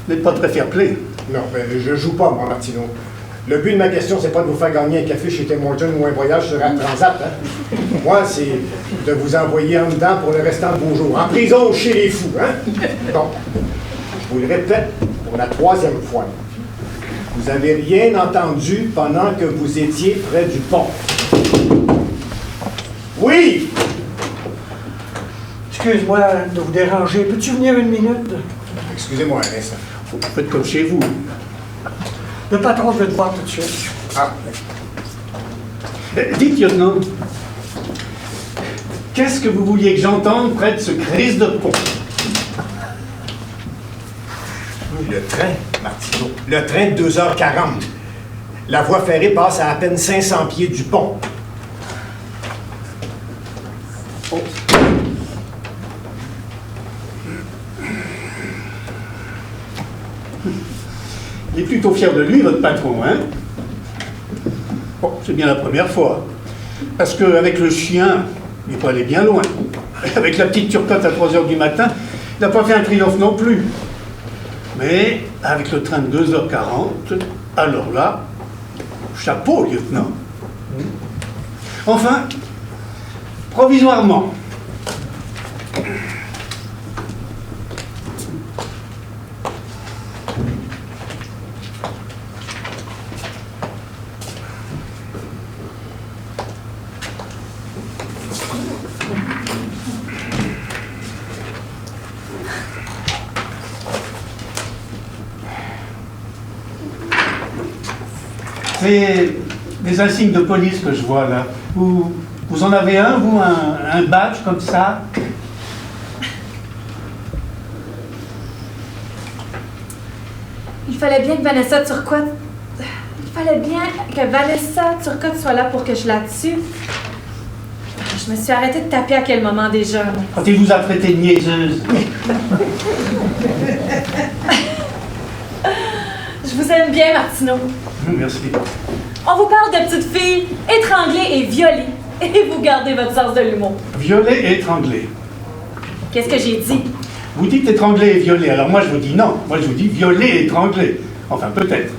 Speaker 2: Vous n'êtes pas très fair-play.
Speaker 3: Non, mais je joue pas, moi, Martineau. Le but de ma question, c'est pas de vous faire gagner un café chez Tim Hortons ou un voyage sur Air Transat. Hein? Moi, c'est de vous envoyer en dedans pour le restant de vos jours. En prison chez les fous, hein? Donc, je vous le répète pour la 3e fois. Vous n'avez rien entendu pendant que vous étiez près du pont. Oui!
Speaker 4: Excuse-moi de vous déranger. Peux-tu venir 1 minute?
Speaker 3: Excusez-moi un instant.
Speaker 2: Vous faites comme chez vous.
Speaker 4: Le patron veut te voir tout de suite.
Speaker 3: Ah,
Speaker 2: Dites, lieutenant, qu'est-ce que vous vouliez que j'entende près de ce crise de pont?
Speaker 3: le train, Martineau. Le train de 2h40. La voie ferrée passe à peine 500 pieds du pont.
Speaker 2: Oh. Il est plutôt fier de lui, votre patron, hein? Bon, c'est bien la première fois. Parce qu'avec le chien, il n'est pas allé bien loin. Avec la petite Turcotte à 3h du matin, il n'a pas fait un triomphe non plus. Mais avec le train de 2h40, alors là, chapeau, lieutenant. Enfin, provisoirement. des insignes de police que je vois là. Vous en avez un, vous, un badge comme ça?
Speaker 1: Il fallait bien que Vanessa Turcotte... Il fallait bien que Vanessa Turcotte soit là pour que je la tue. Je me suis arrêtée de taper à quel moment déjà?
Speaker 2: Quand il vous a traité de niaiseuse.
Speaker 1: Je vous aime bien, Martineau.
Speaker 2: Merci.
Speaker 1: On vous parle de petites filles étranglées et violées. Et vous gardez votre sens de l'humour.
Speaker 2: Violer et étrangler.
Speaker 1: Qu'est-ce que j'ai dit?
Speaker 2: Vous dites étrangler et violer, alors moi je vous dis non. Moi je vous dis violer et étrangler. Enfin, peut-être.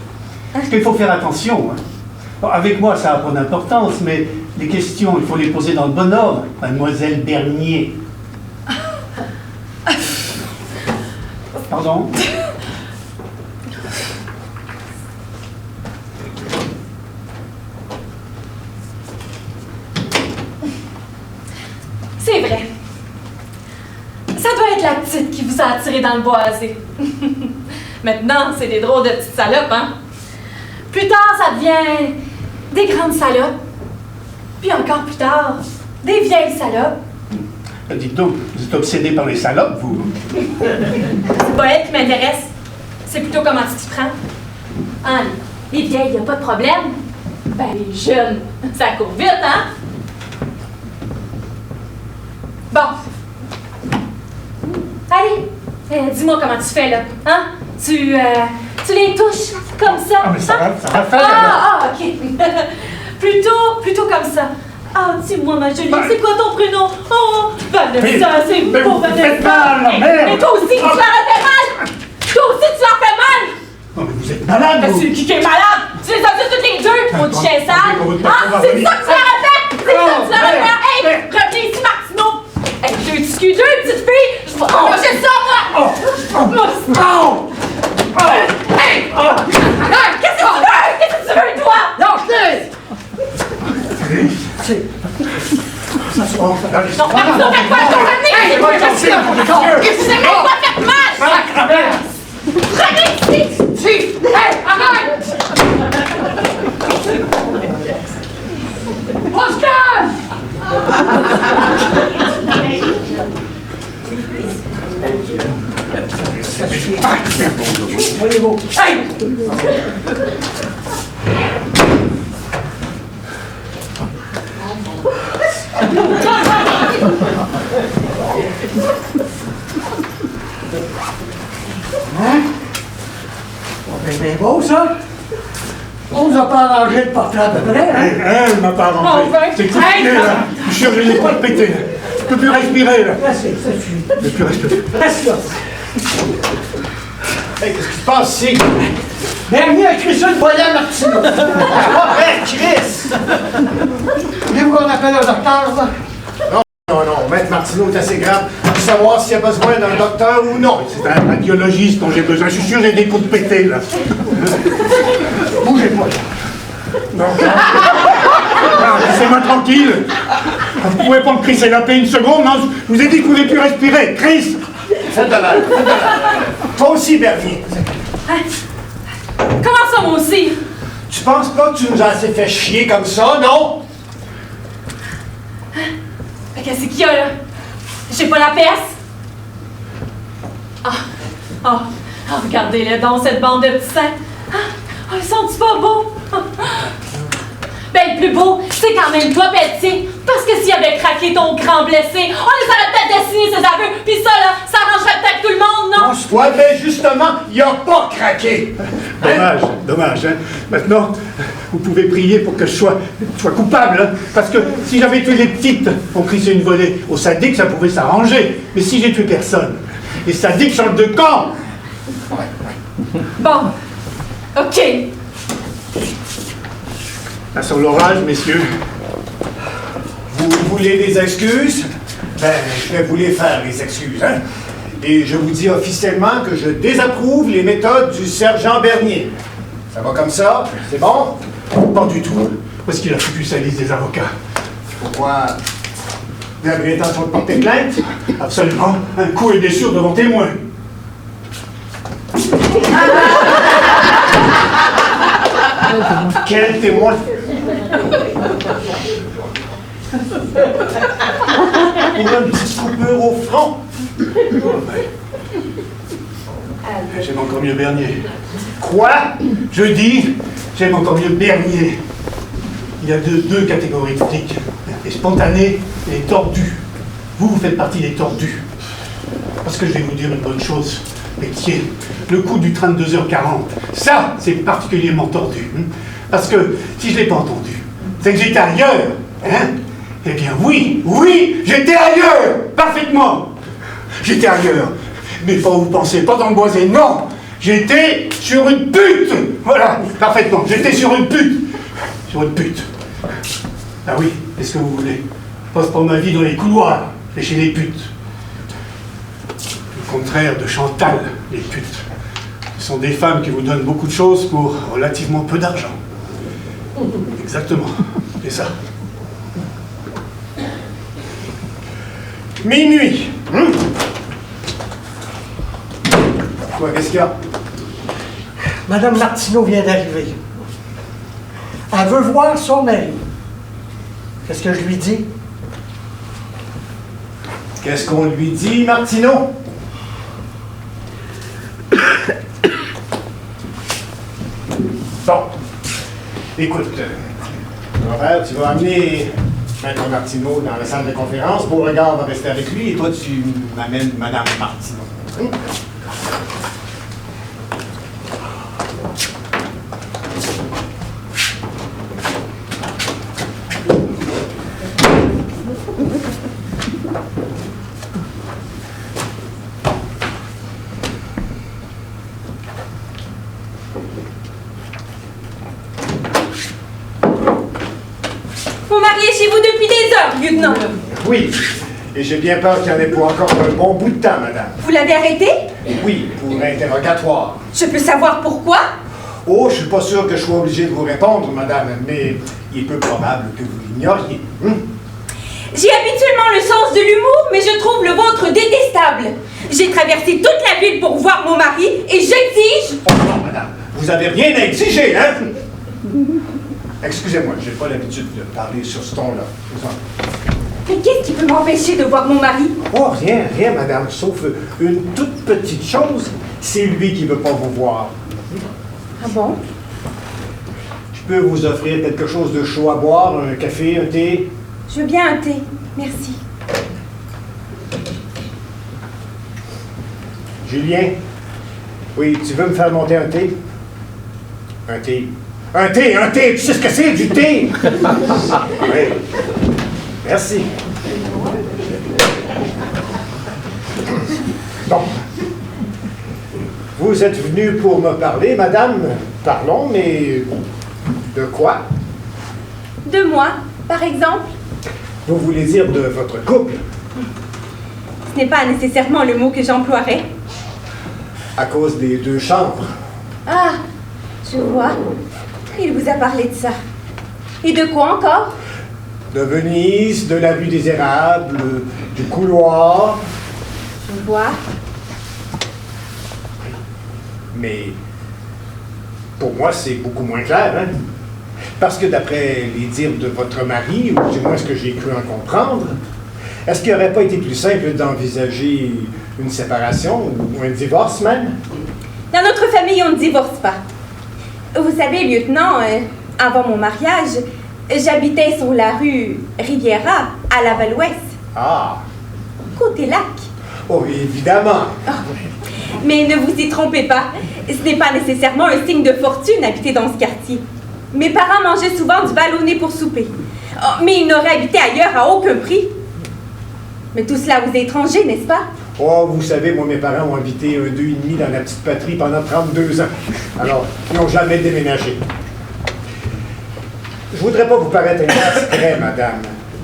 Speaker 2: Parce qu'il faut faire attention. Hein. Bon, avec moi, ça n'a pas d'importance, mais les questions, il faut les poser dans le bon ordre. Mademoiselle Bernier. Pardon?
Speaker 1: C'est vrai. Ça doit être la petite qui vous a attiré dans le boisé. Maintenant, c'est des drôles de petites salopes, hein? Plus tard, ça devient des grandes salopes. Puis encore plus tard, des vieilles salopes.
Speaker 2: Dites donc, vous êtes obsédé par les salopes, vous?
Speaker 1: C'est pas elle qui m'intéresse. C'est plutôt comment tu t'y prends. Hein, les vieilles, y a pas de problème. Ben, les jeunes, ça court vite, hein? Bon. Allez, dis-moi comment tu fais, là. Hein? Tu les touches comme ça.
Speaker 2: Ah, mais ça
Speaker 1: hein?
Speaker 2: va faire.
Speaker 1: OK. plutôt comme ça. Ah, dis-moi, ma Julie, c'est quoi ton prénom? Oh, Vanessa, c'est pour Vanessa.
Speaker 2: Faites mal, la merde.
Speaker 1: Mais toi aussi, tu leur as fait mal! Toi aussi, tu leur fais mal!
Speaker 2: Oh, mais vous êtes malade, vous!
Speaker 1: C'est qui est malade? Tu les as vus toutes les deux, mon chien sale! Ah, c'est ça que tu leur as fait! C'est ça que tu leur as fait! Hey, revenez ici, Martineau! Hey, deux petites filles! Je vais manger ça, moi! Hey! Qu'est-ce que tu veux? Qu'est-ce que tu veux, toi?
Speaker 4: Lâche-les!
Speaker 1: Non, Martineau, fais quoi? Je t'en ai! C'est même pas fait mal! Revenez ici! Hey, arrête! Oscar!
Speaker 4: Voyez-vous.
Speaker 1: Hey!
Speaker 4: Hein? C'est beau, ça? On nous a pas arrangé le portrait à peu près, hein?
Speaker 2: Elle m'a pas arrangé.
Speaker 1: Oh, ben,
Speaker 2: C'est compliqué,
Speaker 1: hey,
Speaker 2: là. Je suis sûr que je n'ai pas pété. Je peux plus respirer, là.
Speaker 4: Restez, ça suffit.
Speaker 2: Je peux plus respirer.
Speaker 4: Reste là.
Speaker 3: Hey, qu'est-ce qui se passe ici?
Speaker 4: Bernier a écrit ça le volet à Martineau.
Speaker 3: Hey, Chris!
Speaker 4: Voulez-vous qu'on appelle un docteur, là?
Speaker 3: Non, Maître Martineau est assez grave pour savoir s'il y a besoin d'un docteur ou non.
Speaker 2: C'est un radiologiste dont j'ai besoin. Je suis sûr que j'ai des coups de pété, là.
Speaker 4: Bougez pas, là.
Speaker 2: Non, laissez-moi tranquille. Vous pouvez pas me crisser la paix une seconde, non? Je vous ai dit que vous ne pouvez plus respirer. Chris!
Speaker 3: Faites de l'air. Toi aussi, Bernier.
Speaker 1: Comment ça, moi aussi?
Speaker 3: Tu penses pas que tu nous as assez fait chier comme ça, non?
Speaker 1: Qu'est-ce qu'il y a, là? J'ai pas la peste? Regardez-le donc, cette bande de petits seins. Ils sont-ils pas beaux? Ben, le plus beau, c'est quand même toi, Pelletier. Parce que s'il avait craqué ton grand blessé, on les aurait peut-être dessiné ses aveux. Puis ça, là, ça arrangerait peut-être tout le monde, non?
Speaker 3: Ouais, ben justement, il a pas craqué.
Speaker 2: Dommage, hein. Maintenant, vous pouvez prier pour que je sois coupable, hein. Parce que si j'avais tué les petites pour crisser une volée aux sadiques, ça pouvait s'arranger. Mais si j'ai tué personne, les sadiques changent de camp.
Speaker 1: Bon. OK.
Speaker 2: Là, sur l'orage, messieurs.
Speaker 3: Vous voulez des excuses? Ben, je vais vous les faire, les excuses, hein? Et je vous dis officiellement que je désapprouve les méthodes du sergent Bernier. Ça va comme ça? C'est bon?
Speaker 2: Pas du tout. Où est-ce qu'il a foutu sa liste des avocats?
Speaker 3: Pourquoi? Vous avez l'intention de porter plainte?
Speaker 2: Absolument. Un coup et des sûr devant témoin.
Speaker 3: Quel témoin? Pour une petite coupure au front.
Speaker 2: J'aime encore mieux Bernier.
Speaker 3: Quoi?
Speaker 2: Je dis, j'aime encore mieux Bernier. Il y a deux catégories de flics. Les spontanés et les tordus. Vous faites partie des tordus. Parce que je vais vous dire une bonne chose, métier. Le coup du train de 2h40, ça, c'est particulièrement tordu. Parce que si je ne l'ai pas entendu, c'est que j'étais ailleurs. Hein? Eh bien oui, j'étais ailleurs, parfaitement. J'étais ailleurs. Mais pas où vous pensez, pas dans le boisé, non. J'étais sur une pute. Voilà, parfaitement. J'étais sur une pute. Sur une pute. Ah oui, qu'est-ce que vous voulez? Je passe pas ma vie dans les couloirs et chez les putes. Le contraire de Chantal, les putes. Ce sont des femmes qui vous donnent beaucoup de choses pour relativement peu d'argent. Exactement, c'est ça.
Speaker 3: Minuit. Quoi, qu'est-ce qu'il y a?
Speaker 4: Madame Martineau vient d'arriver. Elle veut voir son mari. Qu'est-ce que je lui dis?
Speaker 3: Qu'est-ce qu'on lui dit, Martineau? Bon. Écoute, tu vas amener Maître Martineau dans la salle de conférence. Beauregard va rester avec lui et toi, tu m'amènes Madame Martineau.
Speaker 5: Vous mariez chez vous depuis des heures, lieutenant.
Speaker 3: Oui, et j'ai bien peur qu'il y en ait pour encore un bon bout de temps, madame.
Speaker 5: Vous l'avez arrêté?
Speaker 3: Oui, pour interrogatoire.
Speaker 5: Je peux savoir pourquoi?
Speaker 3: Oh, je suis pas sûr que je sois obligé de vous répondre, madame, mais il est peu probable que vous l'ignoriez.
Speaker 5: J'ai habituellement le sens de l'humour, mais je trouve le vôtre détestable. J'ai traversé toute la ville pour voir mon mari et j'exige...
Speaker 3: Oh non, madame, vous avez rien à exiger, hein? Excusez-moi, j'ai pas l'habitude de parler sur ce ton-là.
Speaker 5: Mais qu'est-ce qui peut m'empêcher de voir mon mari?
Speaker 3: Oh, rien, madame, sauf une toute petite chose. C'est lui qui veut pas vous voir.
Speaker 5: Ah bon?
Speaker 3: Je peux vous offrir quelque chose de chaud à boire, un café, un thé?
Speaker 5: Je veux bien un thé, merci.
Speaker 3: Julien? Oui, tu veux me faire monter un thé? Un thé? Un thé! Tu sais ce que c'est, du thé? Oui. Merci. Bon. Vous êtes venu pour me parler, madame. Parlons, mais de quoi?
Speaker 5: De moi, par exemple?
Speaker 3: Vous voulez dire de votre couple?
Speaker 5: Ce n'est pas nécessairement le mot que j'emploierais.
Speaker 3: À cause des 2 chambres.
Speaker 5: Ah, je vois. Il vous a parlé de ça. Et de quoi encore?
Speaker 3: De Venise, de la rue des Érables, du couloir.
Speaker 5: Je vois.
Speaker 3: Mais pour moi, c'est beaucoup moins clair, hein? Parce que d'après les dires de votre mari, ou du moins ce que j'ai cru en comprendre, est-ce qu'il n'aurait pas été plus simple d'envisager une séparation ou un divorce même?
Speaker 5: Dans notre famille, on ne divorce pas. Vous savez, lieutenant, avant mon mariage, j'habitais sur la rue Riviera, à Laval-Ouest.
Speaker 3: Ah!
Speaker 5: Côté lac.
Speaker 3: Oh, évidemment!
Speaker 5: Oh. Mais ne vous y trompez pas, ce n'est pas nécessairement un signe de fortune habiter dans ce quartier. Mes parents mangeaient souvent du ballonné pour souper. Oh, mais ils n'auraient habité ailleurs à aucun prix. Mais tout cela vous est étranger, n'est-ce pas?
Speaker 3: Oh, vous savez, moi, mes parents ont habité un 2,5 dans la petite patrie pendant 32 ans. Alors, ils n'ont jamais déménagé. Je voudrais pas vous paraître indiscret, madame,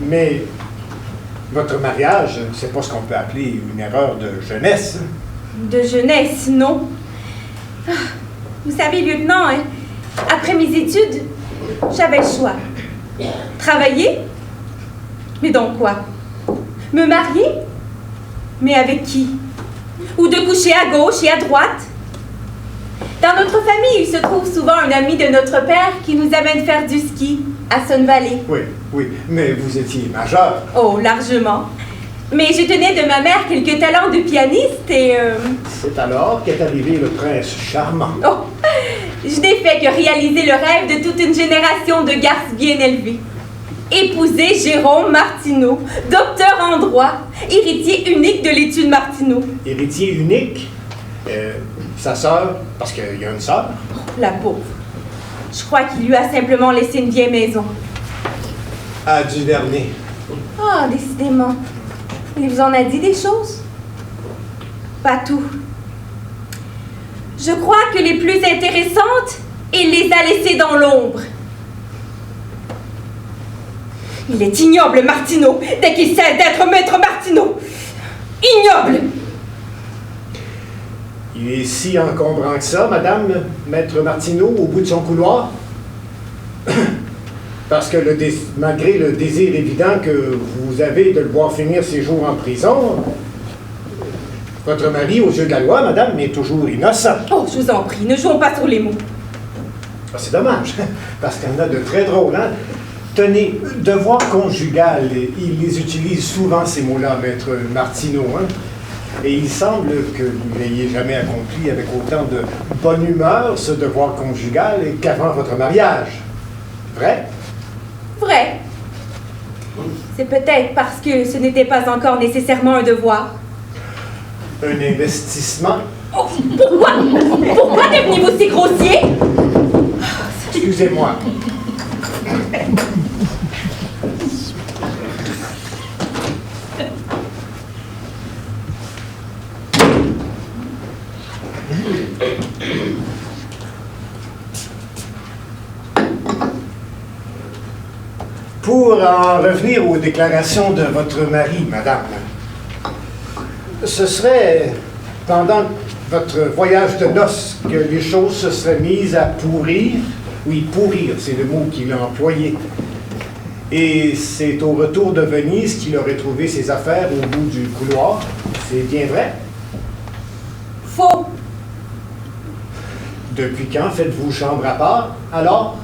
Speaker 3: mais votre mariage, c'est pas ce qu'on peut appeler une erreur de jeunesse.
Speaker 5: De jeunesse, non. Ah, vous savez, lieutenant, après mes études, j'avais le choix. Travailler? Mais donc quoi? Me marier? Mais avec qui? Ou de coucher à gauche et à droite? Dans notre famille, il se trouve souvent un ami de notre père qui nous amène faire du ski à Sun Valley.
Speaker 3: Oui, oui, mais vous étiez majeur.
Speaker 5: Oh, largement. Mais je tenais de ma mère quelques talents de pianiste et...
Speaker 3: C'est alors qu'est arrivé le prince charmant.
Speaker 5: Oh, je n'ai fait que réaliser le rêve de toute une génération de garces bien élevés. Épouser Jérôme Martineau, docteur en droit, héritier unique de l'étude Martineau.
Speaker 3: Héritier unique? Sa sœur, parce qu'il y a une sœur?
Speaker 5: Oh, la pauvre. Je crois qu'il lui a simplement laissé une vieille maison.
Speaker 3: À Duvernay.
Speaker 5: Ah, décidément. Il vous en a dit des choses? Pas tout. Je crois que les plus intéressantes, il les a laissées dans l'ombre. Il est ignoble, Martineau, dès qu'il cesse d'être maître Martineau. Ignoble!
Speaker 3: Il est si encombrant que ça, madame, maître Martineau, au bout de son couloir? Parce que malgré le désir évident que vous avez de le voir finir ses jours en prison, votre mari, aux yeux de la loi, madame, est toujours innocent.
Speaker 5: Oh, je vous en prie, ne jouons pas sur les mots.
Speaker 3: Ah, c'est dommage, parce qu'il y en a de très drôles, hein? Tenez, devoir conjugal, il les utilise souvent, ces mots-là, maître Martineau, hein? Et il semble que vous n'ayez jamais accompli avec autant de bonne humeur ce devoir conjugal qu'avant votre mariage. Vrai?
Speaker 5: Vrai. C'est peut-être parce que ce n'était pas encore nécessairement un devoir.
Speaker 3: Un investissement?
Speaker 5: Oh, pourquoi? Pourquoi devenez-vous si grossier?
Speaker 3: Excusez-moi. Pour en revenir aux déclarations de votre mari, madame, ce serait pendant votre voyage de noces que les choses se seraient mises à pourrir. Oui, pourrir, c'est le mot qu'il a employé. Et c'est au retour de Venise qu'il aurait trouvé ses affaires au bout du couloir. C'est bien vrai?
Speaker 5: Faux.
Speaker 3: Depuis quand faites-vous chambre à part, alors?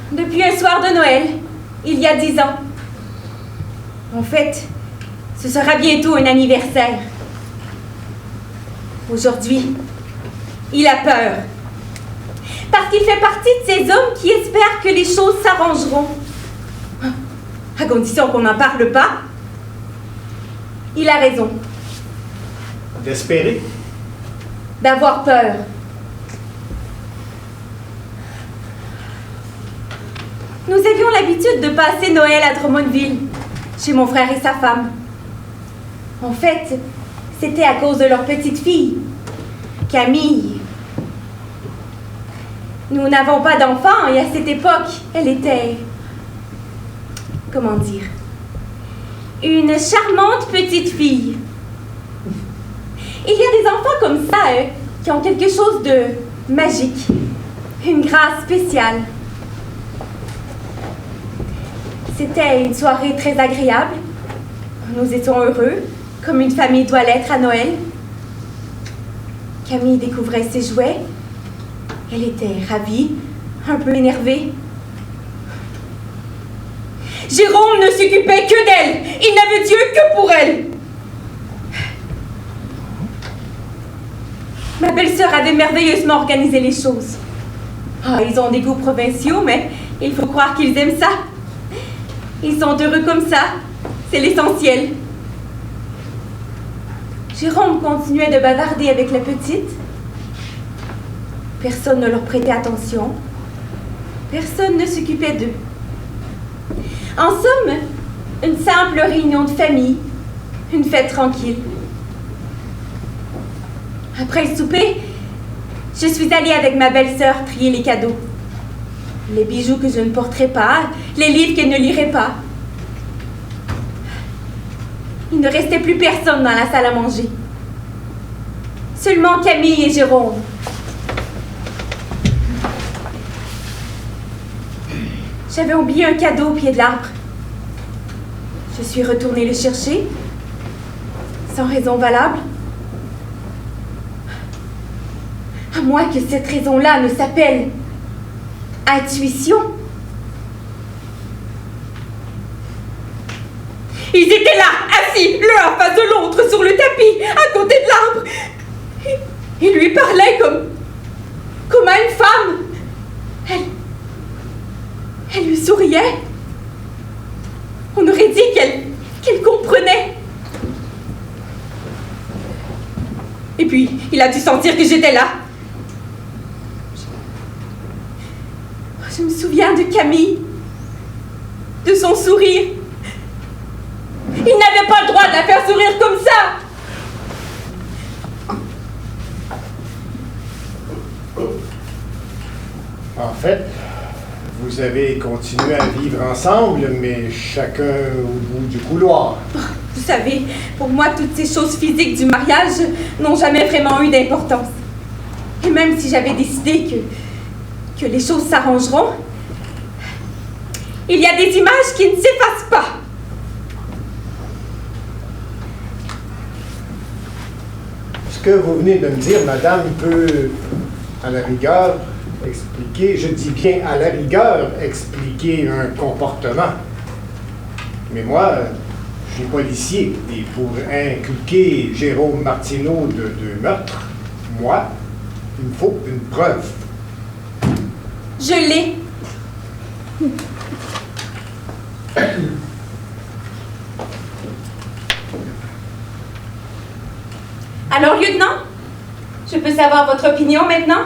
Speaker 5: Depuis un soir de Noël, il y a 10 ans. En fait, ce sera bientôt un anniversaire. Aujourd'hui, il a peur. Parce qu'il fait partie de ces hommes qui espèrent que les choses s'arrangeront. À condition qu'on n'en parle pas. Il a raison.
Speaker 3: D'espérer?
Speaker 5: D'avoir peur. Nous avions l'habitude de passer Noël à Drummondville, chez mon frère et sa femme. En fait, c'était à cause de leur petite fille, Camille. Nous n'avons pas d'enfants et à cette époque, elle était... comment dire? Une charmante petite fille. Il y a des enfants comme ça, qui ont quelque chose de magique, une grâce spéciale. C'était une soirée très agréable. Nous étions heureux, comme une famille doit l'être à Noël. Camille découvrait ses jouets. Elle était ravie, un peu énervée. Jérôme ne s'occupait que d'elle. Il n'avait Dieu que pour elle. Ma belle-sœur avait merveilleusement organisé les choses. Ah, ils ont des goûts provinciaux, mais il faut croire qu'ils aiment ça. Ils sont heureux comme ça. C'est l'essentiel. Jérôme continuait de bavarder avec la petite. Personne ne leur prêtait attention. Personne ne s'occupait d'eux. En somme, une simple réunion de famille, une fête tranquille. Après le souper, je suis allée avec ma belle-sœur trier les cadeaux. Les bijoux que je ne porterais pas, les livres qu'elle ne lirait pas. Il ne restait plus personne dans la salle à manger. Seulement Camille et Jérôme. J'avais oublié un cadeau au pied de l'arbre. Je suis retournée le chercher, sans raison valable. moins que cette raison-là ne s'appelle intuition. Ils étaient là, assis, l'un en face de l'autre, sur le tapis, à côté de l'arbre. Ils lui parlaient comme à une femme. Elle lui souriait. On aurait dit qu'elle comprenait. Et puis, il a dû sentir que j'étais là. Je me souviens de Camille, de son sourire. Il n'avait pas le droit de la faire sourire comme ça.
Speaker 3: En fait, vous avez continué à vivre ensemble, mais chacun au bout du couloir.
Speaker 5: Vous savez, pour moi, toutes ces choses physiques du mariage n'ont jamais vraiment eu d'importance. Et même si j'avais décidé que les choses s'arrangeront, il y a des images qui ne s'effacent pas.
Speaker 3: Ce que vous venez de me dire, madame, peut, à la rigueur, expliquer, je dis bien à la rigueur, expliquer un comportement. Mais moi, je suis policier, et pour inculquer Jérôme Martineau de meurtre, moi, il me faut une preuve.
Speaker 5: Je l'ai. Alors, lieutenant, je peux savoir votre opinion maintenant?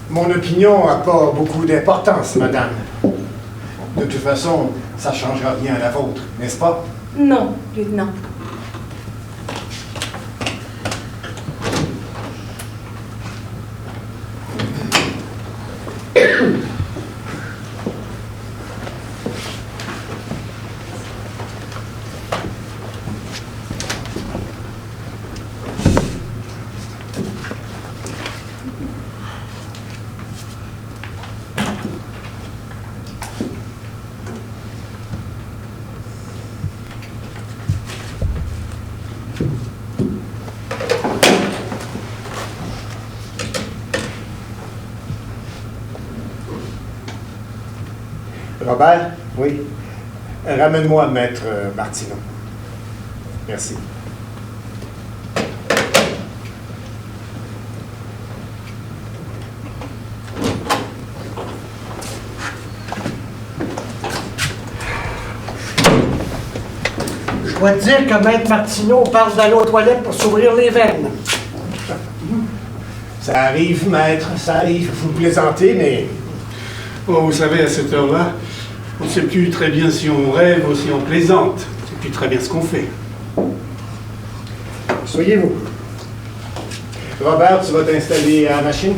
Speaker 3: Mon opinion n'a pas beaucoup d'importance, madame. De toute façon, ça ne changera rien à la vôtre, n'est-ce pas?
Speaker 5: Non, lieutenant.
Speaker 3: Robert, oui. Ramène-moi Maître Martineau. Merci.
Speaker 4: Je dois te dire que Maître Martineau parle d'aller aux toilettes pour s'ouvrir les veines.
Speaker 3: Ça arrive, maître, ça arrive. Vous plaisantez, mais...
Speaker 2: Oh, vous savez, à cette heure-là, on ne sait plus très bien si on rêve ou si on plaisante. On ne sait plus très bien ce qu'on fait.
Speaker 3: Soyez-vous. Robert, tu vas t'installer à la machine?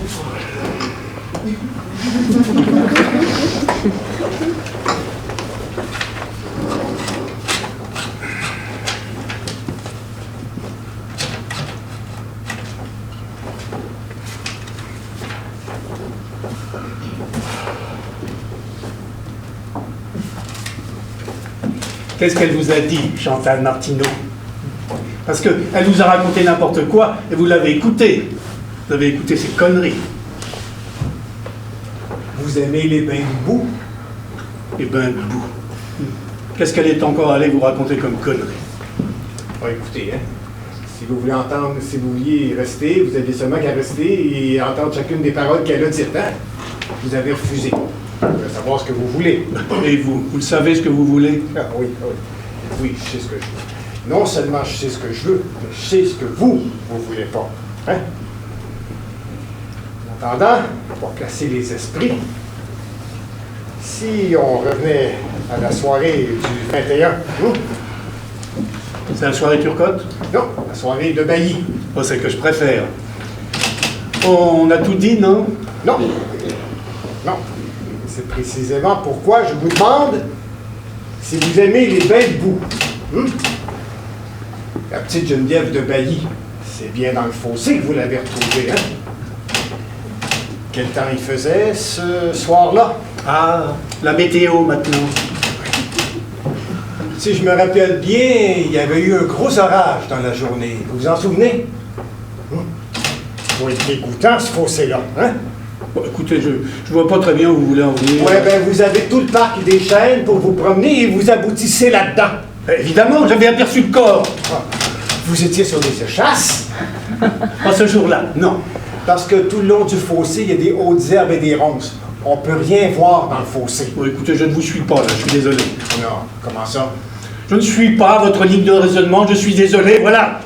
Speaker 2: Qu'est-ce qu'elle vous a dit, Chantal Martineau? Parce qu'elle vous a raconté n'importe quoi et vous l'avez écouté. Vous avez écouté ces conneries.
Speaker 3: Vous aimez les bains de boue?
Speaker 2: Les bains de boue. Qu'est-ce qu'elle est encore allée vous raconter comme conneries?
Speaker 3: Bon, écoutez, hein. Si vous voulez entendre, si vous vouliez rester, vous aviez seulement qu'à rester et entendre chacune des paroles qu'elle a dites. Hein? Vous avez refusé. Je veux savoir ce que vous voulez.
Speaker 2: Et vous le savez ce que vous voulez?
Speaker 3: Ah, oui, oui. Oui, je sais ce que je veux. Non seulement je sais ce que je veux, mais je sais ce que vous voulez pas. Hein? En attendant, pour placer les esprits, si on revenait à la soirée du 21,
Speaker 2: C'est la soirée Turcotte?
Speaker 3: non, la soirée de Bailly.
Speaker 2: Oh, c'est que je préfère. On a tout dit, non?
Speaker 3: Non, non. C'est précisément pourquoi je vous demande si vous aimez les bains de boue. La petite Geneviève de Bailly, c'est bien dans le fossé que vous l'avez retrouvée, hein? Quel temps il faisait ce soir-là?
Speaker 2: Ah, la météo maintenant.
Speaker 3: Si je me rappelle bien, il y avait eu un gros orage dans la journée. Vous vous en souvenez? doit être dégoûtant, ce fossé-là, hein?
Speaker 2: Bon, écoutez, je vois pas très bien où vous voulez en venir.
Speaker 3: Ouais, ben vous avez tout le parc des Chênes pour vous promener et vous aboutissez là-dedans.
Speaker 2: Évidemment, j'avais aperçu le corps.
Speaker 3: Ah, vous étiez sur des échasses?
Speaker 2: Pas ce jour-là, non.
Speaker 3: Parce que tout le long du fossé, il y a des hautes herbes et des ronces. On peut rien voir dans le fossé.
Speaker 2: Bon, écoutez, je ne vous suis pas, là, je suis désolé.
Speaker 3: Non, comment ça?
Speaker 2: Je ne suis pas votre ligne de raisonnement, je suis désolé, voilà.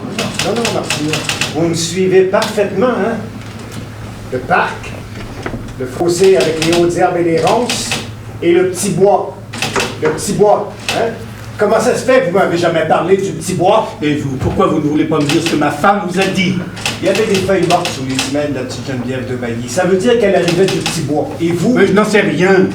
Speaker 3: Non, non, Martino, vous me suivez parfaitement, hein? Le parc, le fossé avec les hautes herbes et les ronces, et le petit bois. Le petit bois, hein? Comment ça se fait que vous m'avez jamais parlé du petit bois?
Speaker 2: Et vous, pourquoi vous ne voulez pas me dire ce que ma femme vous a dit?
Speaker 3: Il y avait des feuilles mortes sous les semelles de la petite Geneviève de Bailly. Ça veut dire qu'elle arrivait du petit bois. Et vous?
Speaker 2: Mais je n'en sais rien.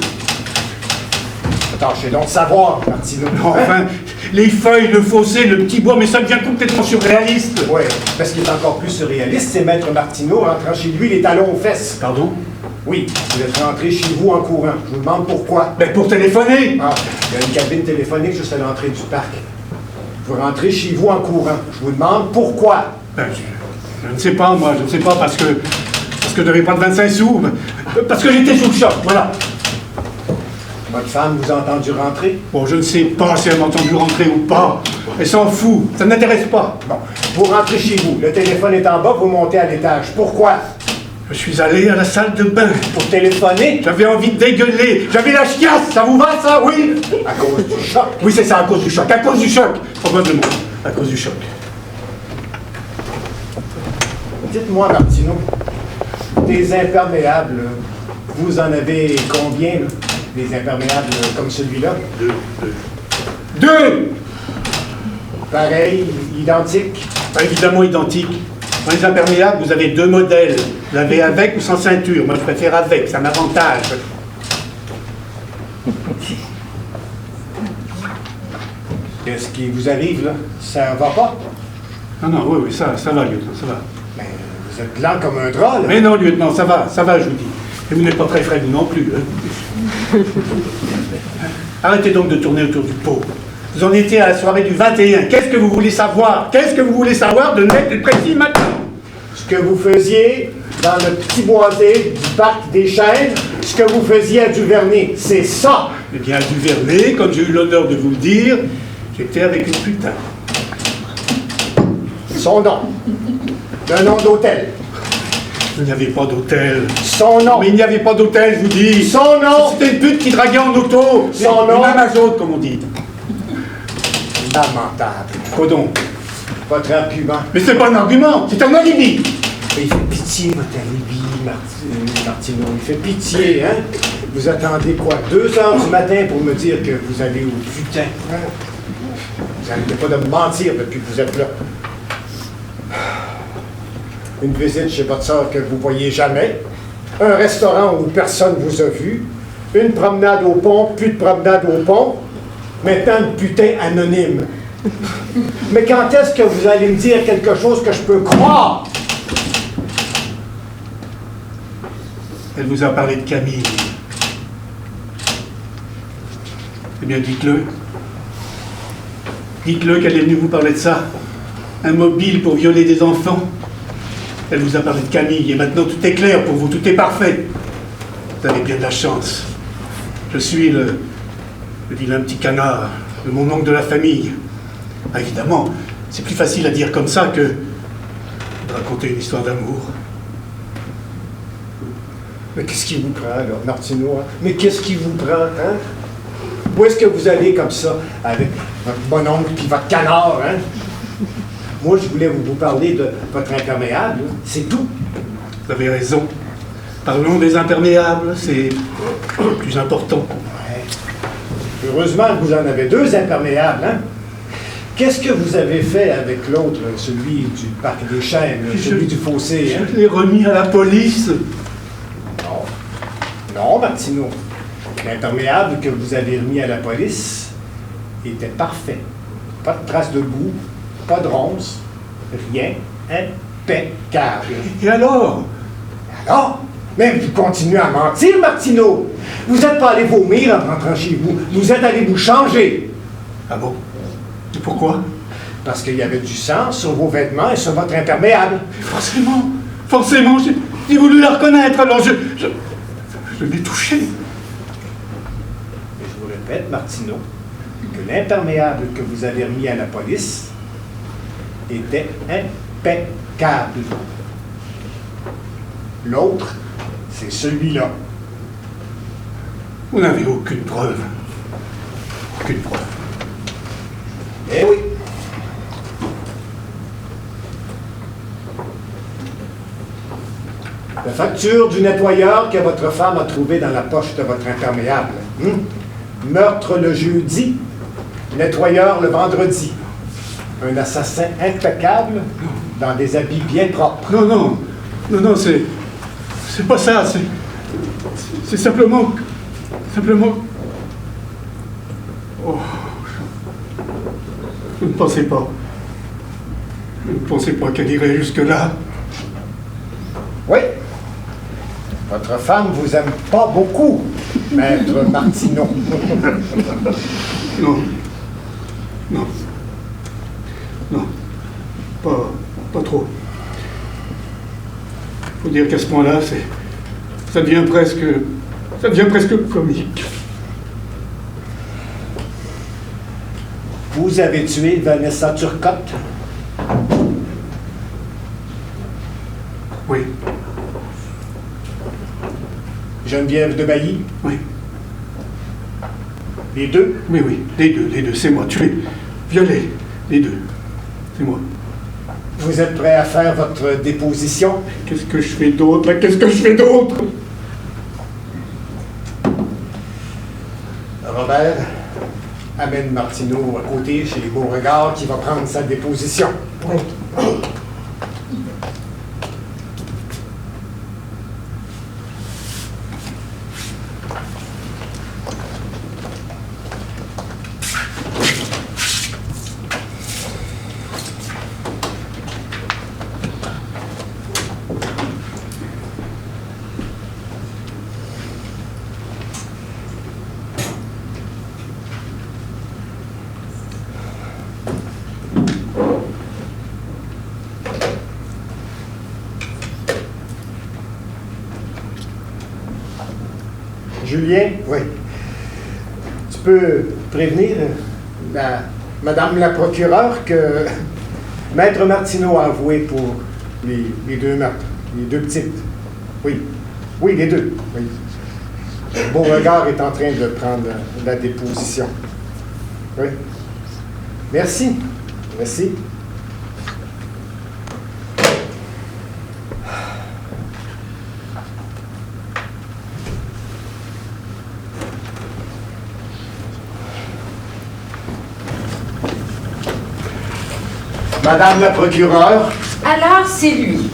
Speaker 3: Tâchez donc de savoir, Martino.
Speaker 2: Enfin, les feuilles, le fossé, le petit bois, mais ça devient complètement surréaliste.
Speaker 3: Oui, parce qu'il est encore plus surréaliste, c'est Maître Martino rentrant chez lui les talons aux fesses.
Speaker 2: Pardon?
Speaker 3: Oui, vous êtes rentré chez vous en courant. Je vous demande pourquoi.
Speaker 2: Ben pour téléphoner.
Speaker 3: Ah, il y a une cabine téléphonique juste à l'entrée du parc. Vous rentrez chez vous en courant. Je vous demande pourquoi.
Speaker 2: Ben, je ne sais pas, moi, je ne sais pas, parce que je n'avais pas de 25 sous. Parce que j'étais sous le choc, voilà.
Speaker 3: Votre femme vous a entendu rentrer?
Speaker 2: Bon, je ne sais pas si elle m'a entendu rentrer ou pas. Elle s'en fout, ça ne m'intéresse pas.
Speaker 3: Bon, vous rentrez chez vous. Le téléphone est en bas, vous montez à l'étage. Pourquoi?
Speaker 2: Je suis allé à la salle de bain.
Speaker 3: Pour téléphoner?
Speaker 2: J'avais envie de dégueuler. J'avais la chiasse, ça vous va, ça, oui?
Speaker 3: À cause du choc.
Speaker 2: Oui, c'est ça, à cause du choc. À cause du choc, probablement. À cause du choc.
Speaker 3: Dites-moi, Martino, des imperméables, vous en avez combien, là? Des imperméables comme celui-là?
Speaker 2: Deux!
Speaker 3: Pareil, identique?
Speaker 2: Pas évidemment identique. Dans les imperméables, vous avez deux modèles. Vous l'avez avec ou sans ceinture. Moi, je préfère avec, c'est un avantage.
Speaker 3: Qu'est-ce qui vous arrive, là? Ça va pas?
Speaker 2: Non, oui, ça va, lieutenant, ça va.
Speaker 3: Mais vous êtes blanc comme un drap, là.
Speaker 2: Mais non, lieutenant, ça va, je vous dis. Et vous n'êtes pas très frais, vous non plus. Hein. Arrêtez donc de tourner autour du pot. Vous en étiez à la soirée du 21. Qu'est-ce que vous voulez savoir? Qu'est-ce que vous voulez savoir de net et précis maintenant?
Speaker 3: Ce que vous faisiez dans le petit boisé du parc des Chênes, ce que vous faisiez à Duvernay, c'est ça!
Speaker 2: Eh bien, à Duvernay, comme j'ai eu l'honneur de vous le dire, j'étais avec une putain.
Speaker 3: Son nom. Un nom d'hôtel.
Speaker 2: Il n'y avait pas d'hôtel.
Speaker 3: Son nom.
Speaker 2: Mais il n'y avait pas d'hôtel, je vous dis.
Speaker 3: Son nom.
Speaker 2: C'était une pute qui draguait en auto.
Speaker 3: Son nom.
Speaker 2: Une Amazone, comme on dit.
Speaker 3: Lamentable.
Speaker 2: Quoi donc?
Speaker 3: Votre argument.
Speaker 2: Mais c'est pas un argument, c'est un alibi.
Speaker 3: Mais il fait pitié, votre alibi, Martino. Il fait pitié, hein? Vous attendez quoi? 2 heures du matin pour me dire que vous allez au putain. Hein? Vous n'arrêtez pas de me mentir depuis que vous êtes là. Une visite chez votre soeur que vous voyez jamais. Un restaurant où personne vous a vu. Une promenade au pont, plus de promenade au pont. Maintenant, le putain anonyme. Mais quand est-ce que vous allez me dire quelque chose que je peux croire?
Speaker 2: Elle vous a parlé de Camille. Eh bien, dites-le. Dites-le qu'elle est venue vous parler de ça. Un mobile pour violer des enfants. Elle vous a parlé de Camille, et maintenant tout est clair pour vous, tout est parfait. Vous avez bien de la chance. Je suis le vilain petit canard, le mon oncle de la famille. Ah, évidemment, c'est plus facile à dire comme ça que de raconter une histoire d'amour.
Speaker 3: Mais qu'est-ce qui vous prend, là, Martino? Hein? Mais qu'est-ce qui vous prend, hein? Où est-ce que vous allez comme ça, avec votre bononcle puis votre canard, hein? Moi, je voulais vous parler de votre imperméable, c'est tout.
Speaker 2: Vous avez raison. Parlons des imperméables, c'est plus important.
Speaker 3: Ouais. Heureusement que vous en avez 2 imperméables, hein? Qu'est-ce que vous avez fait avec l'autre, celui du parc des Chênes, celui du fossé, hein?
Speaker 2: Je l'ai remis à la police.
Speaker 3: Non. Non, Martino. L'imperméable que vous avez remis à la police était parfait. Pas de traces de boue, pas de ronces, rien. Impeccable.
Speaker 2: Et alors?
Speaker 3: Alors? Mais vous continuez à mentir, Martino. Vous n'êtes pas allé vomir en rentrant chez vous. Vous êtes allé vous changer.
Speaker 2: Ah bon? Et pourquoi?
Speaker 3: Parce qu'il y avait du sang sur vos vêtements et sur votre imperméable.
Speaker 2: Forcément. Forcément, j'ai voulu la reconnaître, alors je l'ai touchée.
Speaker 3: Et je vous répète, Martineau, que l'imperméable que vous avez remis à la police était impeccable. L'autre, c'est celui-là.
Speaker 2: Vous n'avez aucune preuve. Aucune preuve.
Speaker 3: Eh oui. La facture du nettoyeur que votre femme a trouvée dans la poche de votre imperméable. Meurtre le jeudi, nettoyeur le vendredi. Un assassin impeccable dans des habits bien propres.
Speaker 2: Non, c'est pas ça, c'est simplement... Oh, je ne pensais pas qu'elle irait jusque-là.
Speaker 3: Oui. Votre femme vous aime pas beaucoup, maître Martineau.
Speaker 2: Non. Pas trop. Faut dire qu'à ce point-là, ça devient presque comique.
Speaker 3: Vous avez tué Vanessa Turcotte?
Speaker 2: Oui.
Speaker 3: Geneviève de Bailly?
Speaker 2: Oui.
Speaker 3: Les deux?
Speaker 2: Oui, les deux, c'est moi. Tué, violé, les deux. C'est moi.
Speaker 3: Vous êtes prêt à faire votre déposition?
Speaker 2: Qu'est-ce que je fais d'autre, là? Qu'est-ce que je fais d'autre?
Speaker 3: Robert, amène Martineau à côté chez les Beauregard qui va prendre sa déposition.
Speaker 4: Oui.
Speaker 3: Julien, oui. Tu peux prévenir Madame la procureure que Maître Martineau a avoué pour les deux meurtres, les deux petites. Oui, les deux. Oui. Beauregard est en train de prendre la déposition. Oui. Merci. Madame la procureure.
Speaker 6: Alors, c'est lui.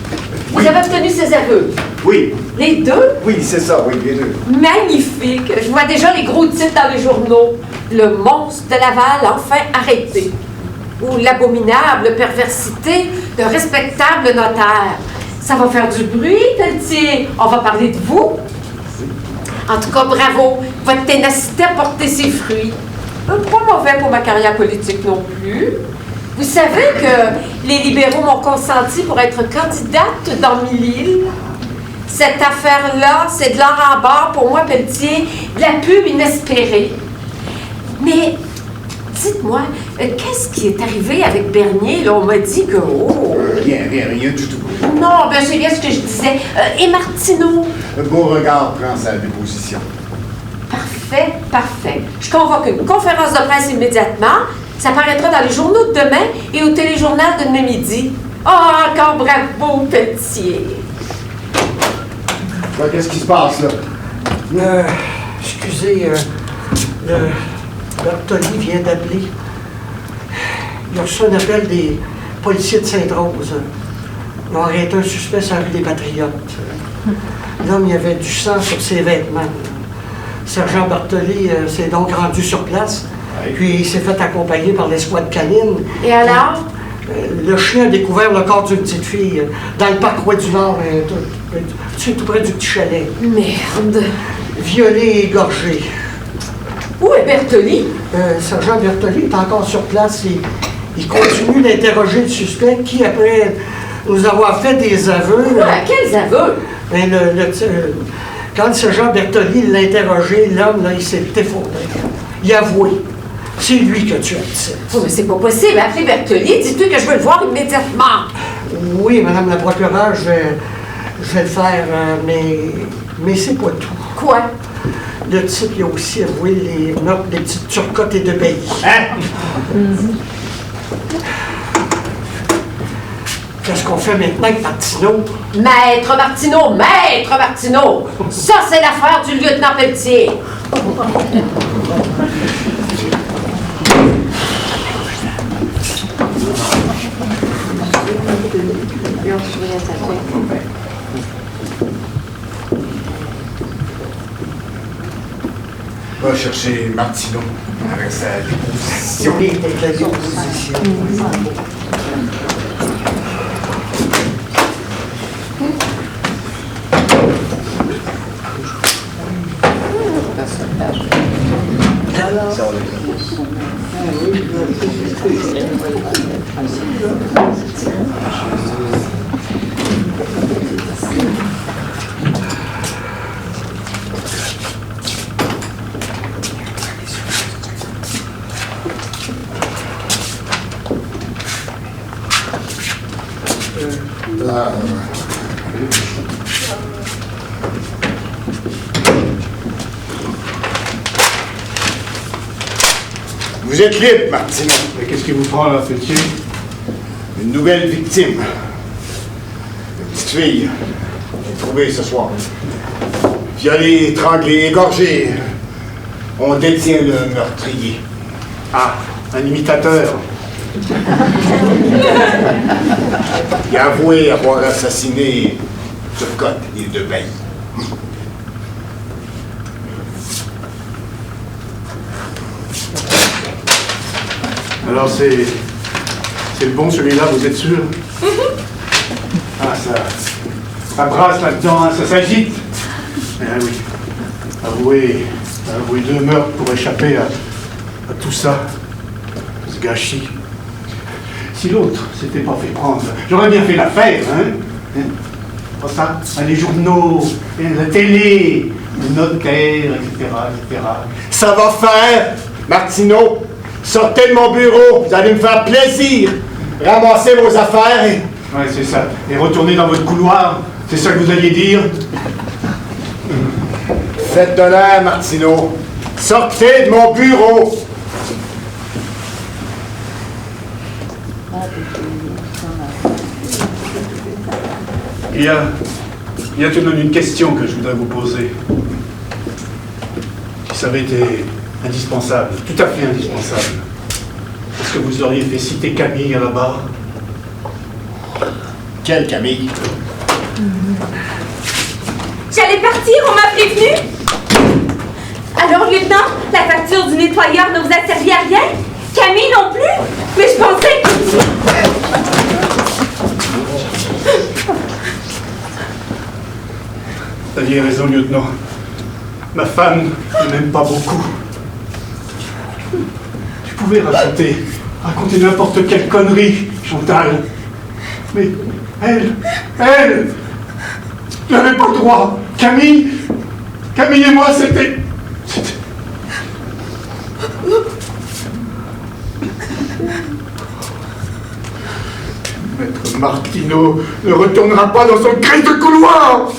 Speaker 6: Vous avez obtenu ses aveux.
Speaker 3: Oui.
Speaker 6: Les deux?
Speaker 3: Oui, c'est ça, oui, les deux.
Speaker 6: Magnifique. Je vois déjà les gros titres dans les journaux. Le monstre de Laval, enfin arrêté. Ou l'abominable perversité d'un respectable notaire. Ça va faire du bruit, Pelletier. On va parler de vous. En tout cas, bravo. Votre ténacité a porté ses fruits. Pas mauvais pour ma carrière politique non plus. Vous savez que les libéraux m'ont consenti pour être candidate dans Mille-Îles. Cette affaire-là, c'est de l'or en barre pour moi, Pelletier, de la pub inespérée. Mais, dites-moi, qu'est-ce qui est arrivé avec Bernier? Là, on m'a dit que...
Speaker 3: Rien du tout.
Speaker 6: Non, bien c'est bien ce que je disais. Et Martineau?
Speaker 3: Beauregard prend sa déposition.
Speaker 6: Parfait. Je convoque une conférence de presse immédiatement. Ça paraîtra dans les journaux de demain et au téléjournal de demain midi. Oh, encore bravo, Pelletier.
Speaker 3: Qu'est-ce qui se passe, là?
Speaker 4: Excusez, le Bertoli vient d'appeler. Il a reçu un appel des policiers de Sainte-Rose. Ils ont arrêté un suspect sur la rue des Patriotes. L'homme, il y avait du sang sur ses vêtements. Sergent Bertoli s'est donc rendu sur place. Puis il s'est fait accompagner par l'escouade canine.
Speaker 6: Et alors?
Speaker 4: Le chien a découvert le corps d'une petite fille dans le parc Roi-du-Nord, tout près du petit chalet.
Speaker 6: Merde!
Speaker 4: Violée et égorgée.
Speaker 6: Où est Bertoli?
Speaker 4: Sergent Bertoli est encore sur place et il continue d'interroger le suspect qui, après nous avoir fait des aveux.
Speaker 6: Ouais, quels aveux?
Speaker 4: Ben, quand le sergent Bertoli l'a interrogé, l'homme, là, il s'est effondré. Il a avoué. C'est lui qui a tué Addison.
Speaker 6: Oh, mais c'est pas possible. Appelez Bertoli, dites-lui que je veux le voir immédiatement.
Speaker 4: Oui, madame la procureure, je vais le faire, mais c'est pas tout.
Speaker 6: Quoi?
Speaker 4: Le type, il a aussi avoué les meurtres des petites Turcottes et de Bailly.
Speaker 3: Hein?
Speaker 4: Qu'est-ce qu'on fait maintenant avec Martineau?
Speaker 6: Maître Martineau! Ça, c'est l'affaire du lieutenant Pelletier.
Speaker 3: Va chercher Martineau avec sa déposition.
Speaker 4: Avec la déposition.
Speaker 3: Vous êtes libre, Martineau.
Speaker 2: Mais qu'est-ce qui vous prend là, Pelletier?
Speaker 3: Une nouvelle victime. Une petite fille. J'ai trouvé ce soir. Violée, étranglée, égorgée. On détient le meurtrier.
Speaker 2: Ah, un imitateur.
Speaker 3: Il a avoué avoir assassiné Turcotte et de Bailly.
Speaker 2: Alors c'est le bon celui-là, vous êtes sûr? Ah, ça brasse là-dedans, hein, ça s'agite. Eh oui, avouer 2 meurtres pour échapper à tout ça, ce gâchis. Si l'autre s'était pas fait prendre, j'aurais bien fait l'affaire, hein? Pas ça, les journaux, la télé, le notaire, etc., etc.
Speaker 3: Ça va faire, Martineau. Sortez de mon bureau, vous allez me faire plaisir. Ramassez vos affaires et...
Speaker 2: Ouais, c'est ça. Et retournez dans votre couloir, c'est ça que vous alliez dire?
Speaker 3: Faites de l'air, Martineau. Sortez de mon bureau.
Speaker 2: Il y a tout de même une question que je voudrais vous poser. Si ça avait été indispensable, tout à fait indispensable, est-ce que vous auriez fait citer Camille à la barre?
Speaker 3: Quelle Camille?
Speaker 5: J'allais partir, on m'a prévenu. Alors, lieutenant, la facture du nettoyeur ne vous a servi à rien? Camille non plus? Mais je pensais que...
Speaker 2: Vous aviez raison, lieutenant. Ma femme ne m'aime pas beaucoup. Tu pouvais raconter n'importe quelle connerie, Chantal. Mais elle, je n'avais pas le droit. Camille et moi, c'était... Maître Martineau ne retournera pas dans son grille de couloir.